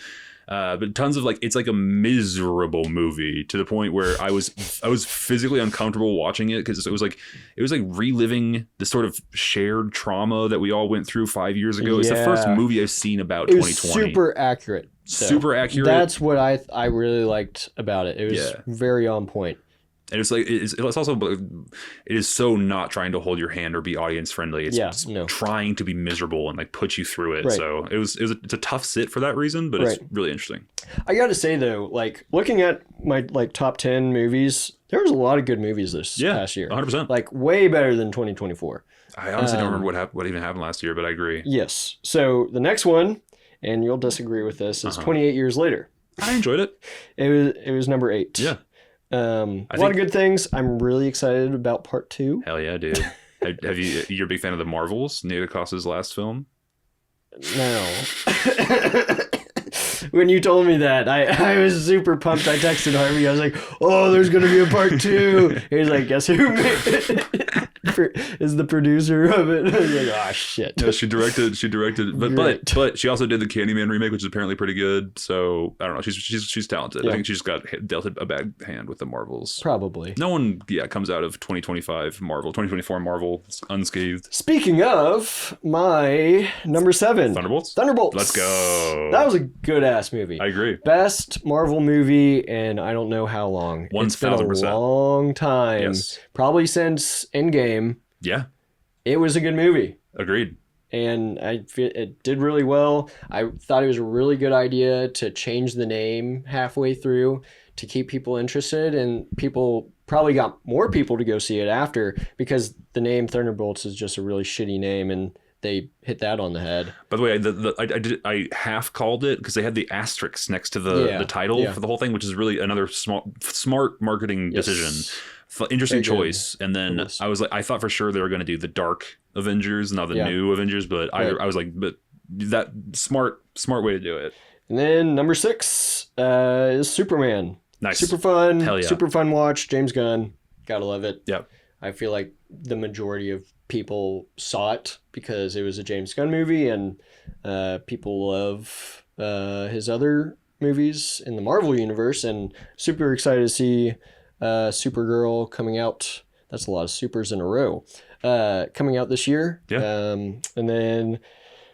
But tons of like, it's like a miserable movie to the point where I was physically uncomfortable watching it because it was like reliving the sort of shared trauma that we all went through 5 years ago. It's the first movie I've seen about 2020. Super accurate. Super accurate. That's what I really liked about it. It was very on point. And it's like it's also, it is so not trying to hold your hand or be audience friendly. It's trying to be miserable and like put you through it. Right. So it's a tough sit for that reason, but it's really interesting. I got to say though, like looking at my like top 10 movies, there was a lot of good movies this past year. 100%. Like way better than 2024. I honestly don't remember what even happened last year, but I agree. Yes. So the next one, and you'll disagree with this, is 28 Years Later. I enjoyed it. It was number 8. Yeah. A lot of good things. I'm really excited about part 2. Hell yeah, dude. Have you're a big fan of the Marvels? Nate Acosta's last film? No. When you told me that, I was super pumped. I texted Harvey. I was like, oh, there's going to be a part 2. He was like, guess who is the producer of it? I was like, oh, shit. No, she directed, but she also did the Candyman remake, which is apparently pretty good. So I don't know. She's talented. Yeah. I think she just got dealt a bad hand with the Marvels. Probably. No one, comes out of 2024 Marvel unscathed. Speaking of, my number 7. Thunderbolts. Let's go. That was a good ass movie. I agree. Best Marvel movie, and I don't know how long. 1,000%. It's been a long time. Yes. Probably since Endgame. Yeah. It was a good movie. Agreed. And it did really well. I thought it was a really good idea to change the name halfway through to keep people interested, and people probably got more people to go see it after because the name Thunderbolts is just a really shitty name, and they hit that on the head. By the way, I half called it because they had the asterisks next to the title for the whole thing, which is really another smart marketing decision. Interesting choice. And then I thought for sure they were going to do the Dark Avengers, not the new Avengers, but I was like, but that smart way to do it. And then number 6 is Superman. Nice. Super fun. Hell yeah. Super fun watch. James Gunn. Gotta love it. Yep. I feel like the majority of people saw it because it was a James Gunn movie, and people love his other movies in the Marvel universe, and super excited to see Supergirl coming out. That's a lot of supers in a row. Coming out this year. Yeah. And then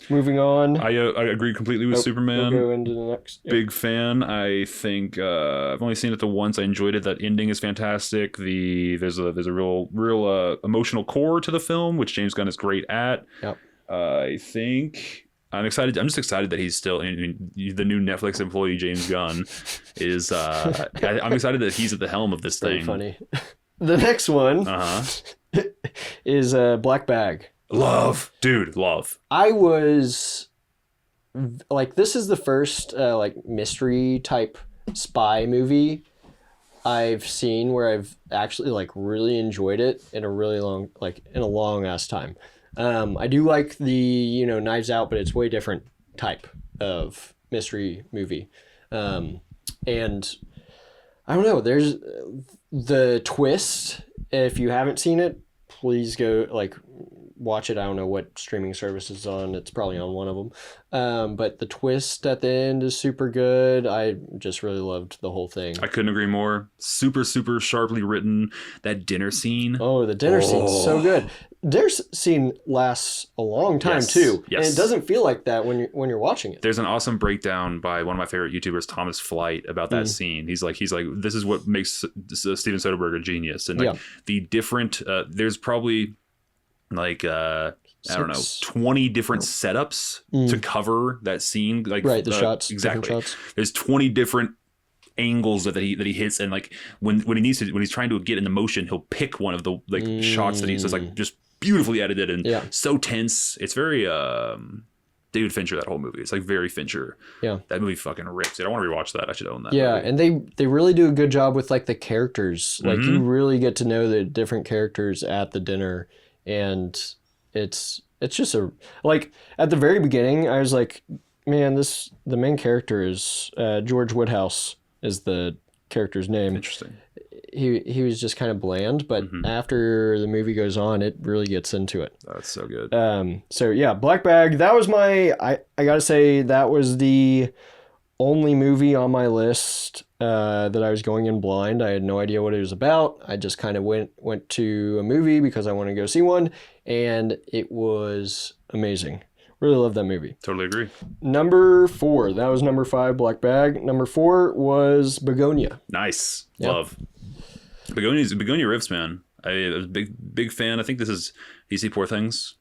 moving on. I agree completely with Superman. We'll go into the next. Yep. Big fan. I think I've only seen it the once. I enjoyed it. That ending is fantastic. There's a real emotional core to the film, which James Gunn is great at. Yep. I think I'm excited. I'm just excited that he's still the new Netflix employee. James Gunn is. I'm excited that he's at the helm of this thing. Funny. The next one is Black Bag. Love. I was like, this is the first like mystery type spy movie I've seen where I've actually like really enjoyed it in a long ass time. I do like the Knives Out, but it's way different type of mystery movie. And I don't know, there's the twist. If you haven't seen it, please go watch it. I don't know what streaming service it's on. It's probably on one of them. But the twist at the end is super good. I just really loved the whole thing. I couldn't agree more. Super, super sharply written. That dinner scene. Oh, the dinner scene's so good. Dinner scene lasts a long time too. Yes. And it doesn't feel like that when you're watching it. There's an awesome breakdown by one of my favorite YouTubers, Thomas Flight, about that scene. He's like, this is what makes Steven Soderbergh a genius. And the different, there's probably I don't know, 20 different setups to cover that scene. The shots. Exactly. Shots. There's 20 different angles that he hits, and when he's trying to get in the motion, he'll pick one of the shots that he's just beautifully edited and so tense. It's very David Fincher, that whole movie. It's very Fincher. Yeah. That movie fucking rips. I want to rewatch that. I should own that. Yeah, movie. and they really do a good job with the characters. You really get to know the different characters at the dinner. And it's just at the very beginning, I was like, man, the main character is George Woodhouse is the character's name. Interesting. He was just kind of bland, but after the movie goes on, it really gets into it. That's so good. So yeah, Black Bag. That was I gotta say, that was the only movie on my list that I was going in blind. I had no idea what it was about. I just kind of went to a movie because I wanted to go see one, and it was amazing. Really love that movie. Totally agree. Number 4. That was number 5, Black Bag. Number 4 was Begonia. Nice. Yeah. Love. Begonia riffs, man. I was a big fan. I think this is, you see Poor Things?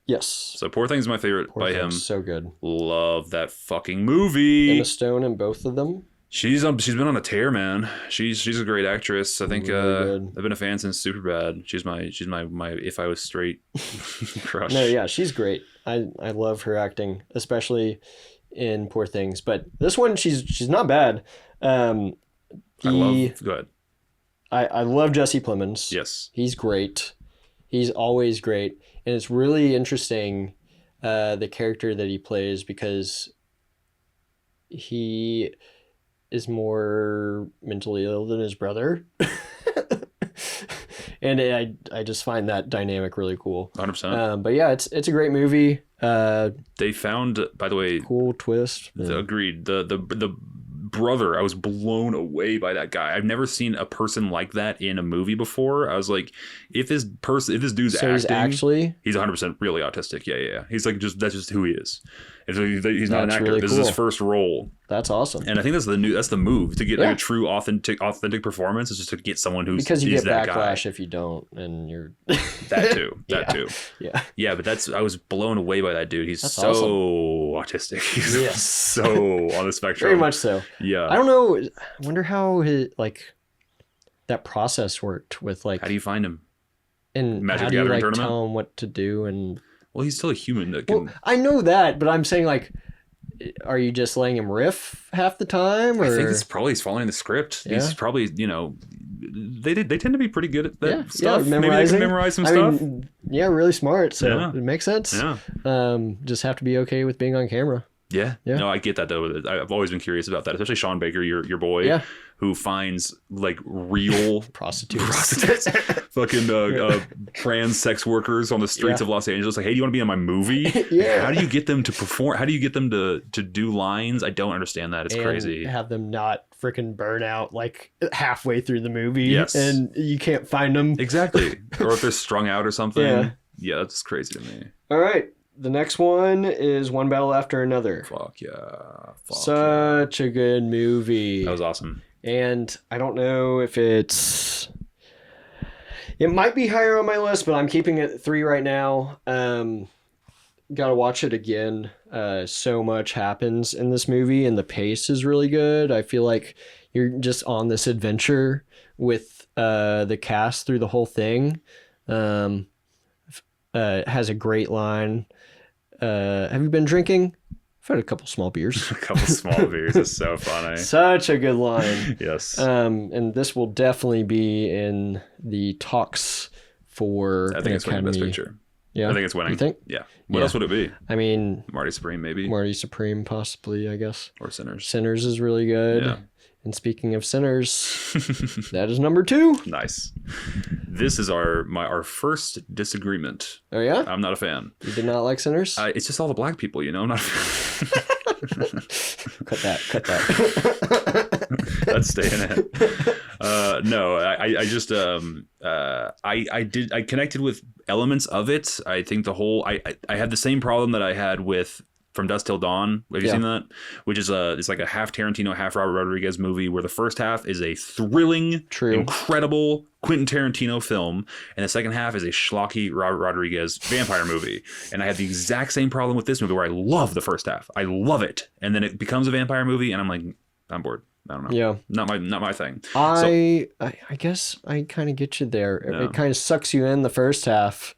Yes. So Poor Things is my favorite Poor by Things, him. so good. Love that fucking movie. Emma Stone in both of them. She's been on a tear, man. She's a great actress. I think Really I've been a fan since Superbad. She's my if I was straight crush. No, yeah, she's great. I love her acting, especially in Poor Things. But this one, she's not bad. Go ahead. I love Jesse Plemons. Yes. He's great. He's always great. And it's really interesting, the character that he plays, because he is more mentally ill than his brother. And I just find that dynamic really cool. 100%. But yeah, it's a great movie. They found, by the way, Cool twist. agreed. The brother, I was blown away by that guy. I've never seen a person like that in a movie before. I was like, if this dude's So acting, he's 100% really autistic. Yeah. He's like, that's just who he is. And so he's not an actor. really This cool. is his first role. That's awesome. And I think that's the move to get like a true authentic performance, is just to get someone who's Because you get that backlash guy. if you don't, and you're That too. Yeah. Yeah, but I was blown away by that dude. He's That's so awesome. autistic. He's Yes. so on the spectrum. Very much so. Yeah. I don't know. I wonder how that process worked with How do you find him? and Magic how do you Gathering tournament? tell him what to do and. Well, he's still a human that can. Well, I know that, but I'm saying are you just letting him riff half the time? Or I think he's following the script. Yeah. He's probably, they tend to be pretty good at that stuff. Yeah, Maybe they can memorize some stuff. Yeah, really smart. So Yeah. it makes sense. Yeah. Just have to be okay with being on camera. Yeah. Yeah. No, I get that though. I've always been curious about that, especially Sean Baker, your boy, Yeah. who finds like real Prostitutes. fucking trans sex workers on the streets Yeah. of Los Angeles. Like, hey, do you want to be in my movie? Yeah. How do you get them to perform? How do you get them to do lines? I don't understand that. It's And crazy. have them not freaking burn out halfway through the movie. Yes. And you can't find them. Exactly. Or if they're strung out or something. Yeah. Yeah, that's crazy to me. All right. The next one is One Battle After Another. Fuck yeah. Such a good movie. That was awesome. And I don't know if it might be higher on my list, but I'm keeping it at 3 right now. Gotta watch it again. So much happens in this movie, and the pace is really good. I feel like you're just on this adventure with the cast through the whole thing. It has a great line. Have you been drinking? I've had a couple small beers. A couple small beers is so funny. Such a good line. Yes. And this will definitely be in the talks for I think it's winning Best Picture. Yeah, I think it's winning. You think? Yeah. What Yeah. else would it be? I mean, Marty Supreme, maybe? Marty Supreme, possibly, I guess. Or Sinners. Sinners is really good. Yeah. And speaking of Sinners, that is number 2. Nice. This is our first disagreement. Oh, yeah? I'm not a fan. You did not like Sinners? It's just all the black people, I'm not a fan. Cut that. That's staying in. No, I just I connected with elements of it. I think I had the same problem that I had with From Dusk Till Dawn. Have you seen that? Which is it's like a half Tarantino, half Robert Rodriguez movie where the first half is a thrilling, incredible Quentin Tarantino film, and the second half is a schlocky Robert Rodriguez vampire movie. And I had the exact same problem with this movie where I love the first half. I love it. And then it becomes a vampire movie and I'm like, I'm bored. I don't know. Yeah. Not my thing. I guess I kind of get you there. Yeah. It kind of sucks you in the first half.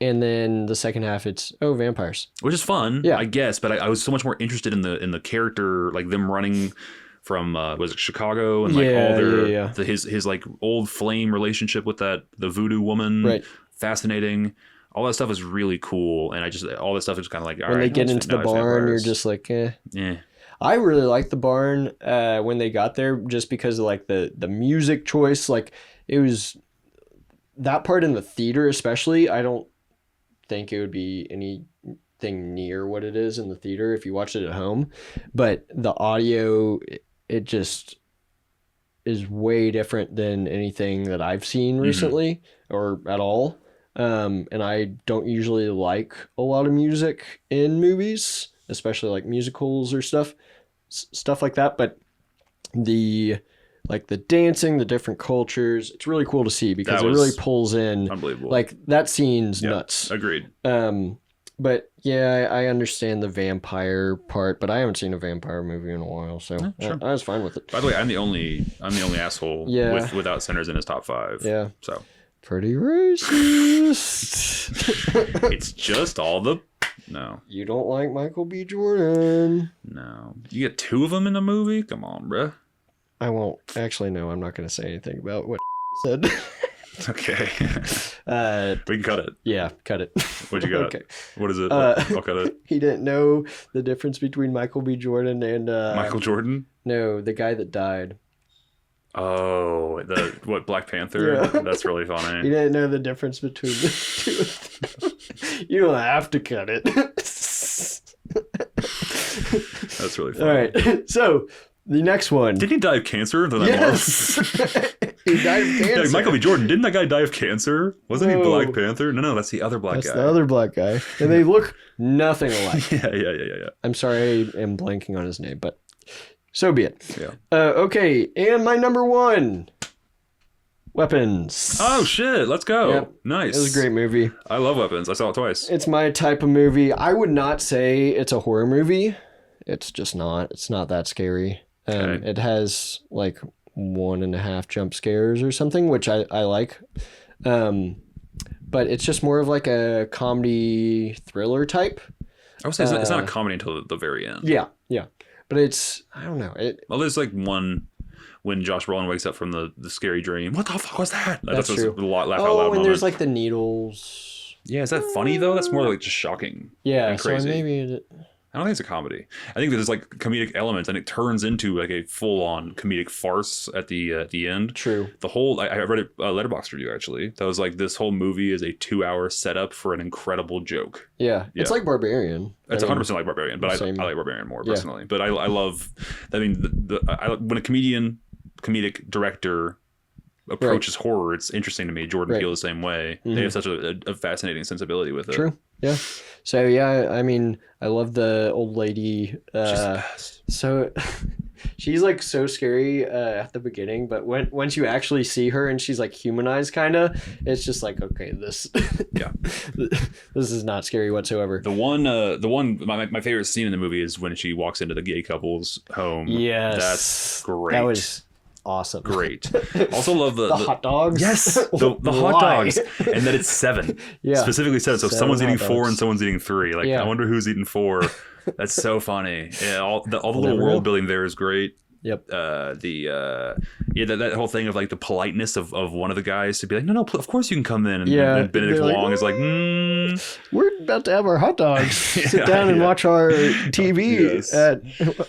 And then the second half, it's vampires, which is fun, I guess. But I was so much more interested in the character, like them running from was it Chicago and like all their his like old flame relationship with the voodoo woman. Right. Fascinating. All that stuff is really cool, and all that stuff is kind of like when they get into the barn, you're just like, eh. Yeah. I really liked the barn when they got there, just because of like the music choice. Like it was that part in the theater, especially. I don't think it would be anything near what it is in the theater if you watch it at home. But the audio, it just is way different than anything that I've seen recently or at all. And I don't usually like a lot of music in movies, especially like musicals or stuff like that. But the dancing, the different cultures, it's really cool to see because it really pulls in. Unbelievable. Like that scene's nuts. Agreed. But yeah, I understand the vampire part, but I haven't seen a vampire movie in a while, so sure. I was fine with it. By the way, I'm the only asshole without Sinners in his top 5. Yeah. So pretty racist. it's just all the no. You don't like Michael B. Jordan. No. You get 2 of them in a movie? Come on, bruh. I won't. Actually, no, I'm not going to say anything about what said. Okay. We can cut it. Yeah, cut it. What you got? Okay. What is it? I'll cut it. He didn't know the difference between Michael B. Jordan and... Michael Jordan? No, the guy that died. Oh, Black Panther? Yeah. That's really funny. You didn't know the difference between the 2 of them. You don't have to cut it. That's really funny. All right, so... The next one. Did he die of cancer? Yes. He died of cancer. Yeah, Michael B. Jordan, didn't that guy die of cancer? Wasn't he Black Panther? No, that's the other black guy. That's the other black guy. And they look nothing alike. Yeah. I'm sorry I am blanking on his name, but so be it. Yeah. Okay, and my number 1. Weapons. Oh, shit. Let's go. Yep. Nice. It was a great movie. I love Weapons. I saw it twice. It's my type of movie. I would not say it's a horror movie. It's just not. It's not that scary. Okay. It has like 1.5 jump scares or something, which I like. But it's just more of like a comedy thriller type. I would say it's not a comedy until the very end. Yeah. But it's, I don't know. Well, there's like one when Josh Brolin wakes up from the scary dream. What the fuck was that? That's true. A lot laugh out loud loud and moment. there's like the needles. Yeah, is that funny though? That's more like just shocking. Yeah, and crazy. So maybe... I don't think it's a comedy. I think there's like comedic elements, and it turns into like a full-on comedic farce at the end. True. The whole I read a letterboxd review actually that was like this whole movie is a 2-hour setup for an incredible joke. Yeah. It's like Barbarian. It's 100% like Barbarian, but I like Barbarian more personally. But I love. I mean, when a comedic director approaches horror, it's interesting to me. Jordan Peele the same way. Mm-hmm. They have such a fascinating sensibility with it. True. Yeah. So yeah, I mean, I love the old lady. She's the best. So she's like so scary at the beginning, but once you actually see her and she's like humanized, kind of, it's just like, okay, this is not scary whatsoever. The one my favorite scene in the movie is when she walks into the gay couple's home. Yes, that's great. That was awesome. Great. Also love the hot dogs. Yes, the hot dogs, and that it's 7. Yeah, specifically 7. So 7 someone's eating 4 dogs. and someone's eating 3. Like I wonder who's eating 4. That's so funny. Yeah, all the little world building there is great. Yep. That whole thing of like the politeness of one of the guys to be like, no, of course you can come in, and Benedict Wong is like, we're about to have our hot dogs. Sit down and watch our TV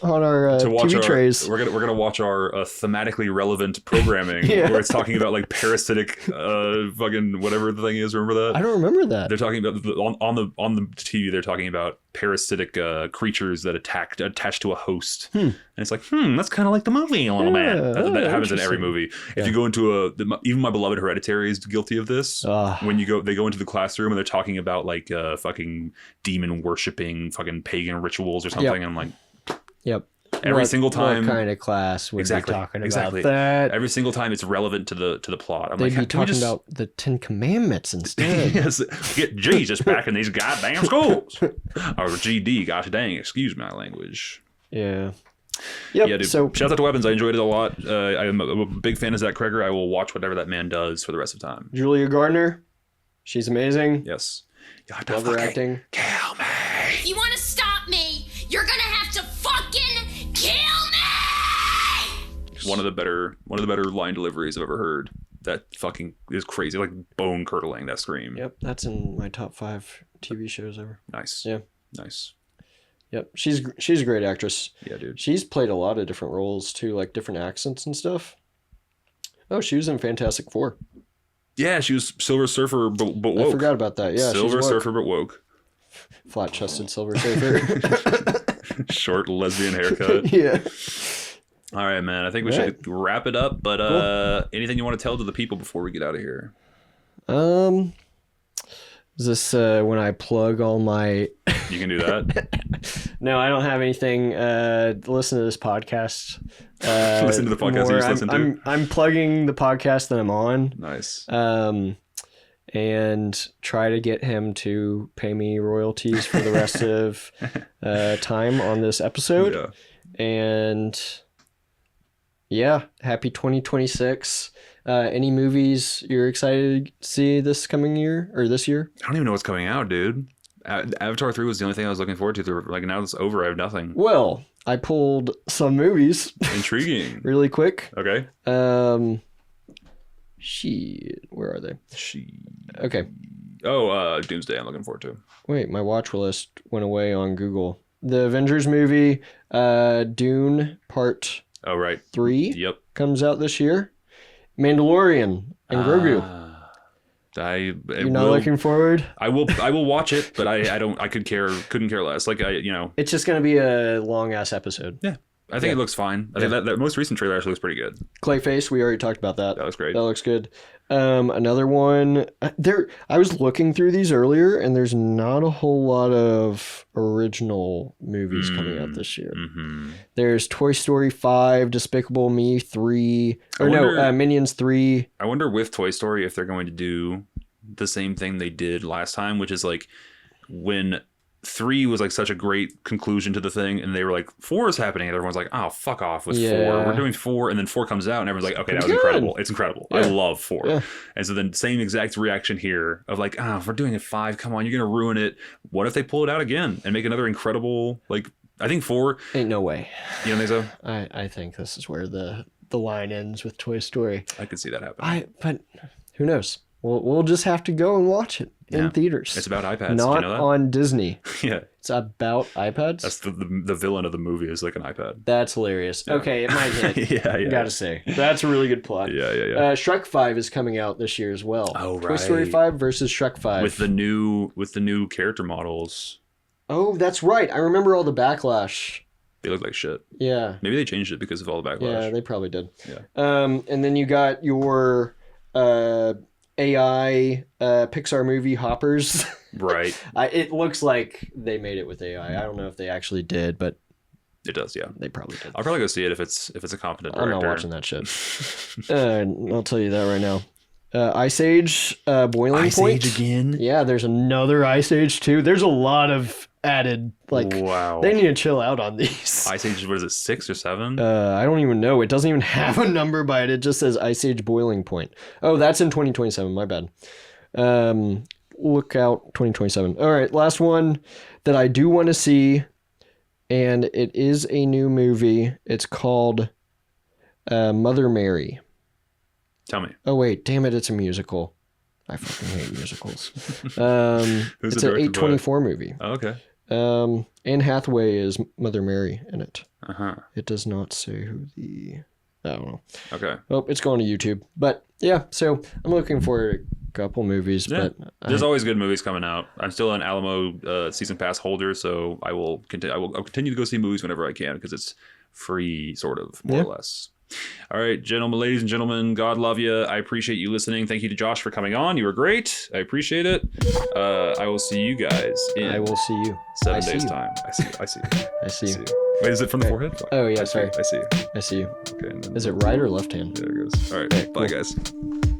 on our TV trays. We're gonna watch our thematically relevant programming where it's talking about like parasitic fucking whatever the thing is. Remember that? I don't remember that. They're talking about on the TV. They're talking about parasitic creatures that attach to a host. And it's like, that's kind of like the movie a little bit. That happens in every movie. If you go into even My Beloved Hereditary is guilty of this. When they go into the classroom and they're talking about like fucking demon worshipping fucking pagan rituals or something. And I'm like, every single time, what kind of class would be talking about that? Every single time it's relevant to the plot. I'm They'd be talking about the 10 Commandments instead. Yes, get Jesus back in these goddamn schools. Or GD, gosh dang, excuse my language. Yeah. Yep. Yeah, dude. So shout out to Weapons. I enjoyed it a lot. I'm a big fan of Zach Kreger. I will watch whatever that man does for the rest of the time. Julia Gardner, she's amazing. Yes. Love her acting. Kill me. If you want to stop me, you're gonna have to fucking kill me. One of the better line deliveries I've ever heard. That fucking is crazy, like bone curdling. That scream. Yep, that's in my top 5 TV shows ever. Nice. Yeah. Nice. Yep, she's a great actress. Yeah, dude. She's played a lot of different roles too, like different accents and stuff. Oh, she was in Fantastic Four. Yeah, she was Silver Surfer, but woke. I forgot about that. Yeah, Silver Surfer, but woke. flat-chested Silver Surfer. Short lesbian haircut. Yeah. All right, man. I think we should wrap it up. But anything you want to tell to the people before we get out of here? Is this when I plug all my... You can do that. No, I don't have anything. Listen to this podcast. Listen to the podcast you just listened to. I'm plugging the podcast that I'm on. Nice. And try to get him to pay me royalties for the rest of time on this episode. Yeah. And yeah, happy 2026. Any movies you're excited to see this coming year or this year? I don't even know what's coming out, dude. Avatar 3 was the only thing I was looking forward to. Like, now it's over. I have nothing. Well, I pulled some movies. Intriguing. Really quick. Okay. Shit. Where are they? Okay. Oh, Doomsday I'm looking forward to. Wait, my watch list went away on Google. The Avengers movie, Dune Part Oh, right. 3 Yep. comes out this year. Mandalorian and Grogu. You're not looking forward? I will watch it, but I couldn't care less. Like, It's just going to be a long ass episode. Yeah. I think it looks fine. I think that most recent trailer actually looks pretty good. Clayface, we already talked about that. That looks great. That looks good. Another one I was looking through these earlier, and there's not a whole lot of original movies coming out this year. Mm-hmm. There's Toy Story 5, Despicable Me 3, Minions 3. I wonder with Toy Story if they're going to do the same thing they did last time, which is like when 3 was like such a great conclusion to the thing, and they were like 4 is happening, and everyone's like, oh, fuck off with 4. We're doing 4, and then 4 comes out, and everyone's like, okay, that was incredible. It's incredible. I love 4. Yeah. And so then same exact reaction here of like, if we're doing a 5, come on, you're gonna ruin it. What if they pull it out again and make another incredible, like, I think 4 ain't no way. You don't think so? I think this is where the line ends with Toy Story. I could see that happen. But who knows? We'll just have to go and watch it in theaters. It's about iPads. Not you know that? on Disney. Yeah. It's about iPads. That's the villain of the movie is like an iPad. That's hilarious. Yeah. Okay, it might hit. Yeah. Gotta say. That's a really good plot. Yeah. Shrek 5 is coming out this year as well. Oh, right. Toy Story 5 versus Shrek 5. With the new character models. Oh, that's right. I remember all the backlash. They look like shit. Yeah. Maybe they changed it because of all the backlash. Yeah, they probably did. Yeah. And then you got your AI Pixar movie Hoppers. Right. It looks like they made it with AI. I don't know if they actually did, but it does. Yeah, they probably did. I'll probably go see it if it's a competent director. I'm not watching that shit. I'll tell you that right now. Ice Age Boiling Point. Ice Age again? Yeah, there's another Ice Age 2. There's a lot of added, like, wow. They need to chill out on these. Ice Age, what is it, 6 or 7? I don't even know. It doesn't even have a number by it. It just says Ice Age Boiling Point. Oh, that's in 2027. My bad. Look out 2027. All right, last one that I do want to see, and it is a new movie. It's called Mother Mary. Tell me. Oh, wait. Damn it. It's a musical. I fucking hate musicals. It's an A24 movie. Oh, okay. Anne Hathaway is Mother Mary in it. Uh-huh. It does not say who I don't know. Okay. Oh, it's going to YouTube. But yeah, so I'm looking forward to a couple movies. Yeah. But there's always good movies coming out. I'm still an Alamo season pass holder, so I'll continue to go see movies whenever I can because it's free, sort of, more or less. All right, ladies and gentlemen, God love you. I appreciate you listening. Thank you to Josh for coming on. You were great. I appreciate it. I will see you guys in I will see you. 7 days time. I see you. I see you. Wait, is it from the forehead? Oh, yeah, sorry. I see you. I see you. Okay. Is it right or left hand? There it goes. All right. Bye, cool. guys.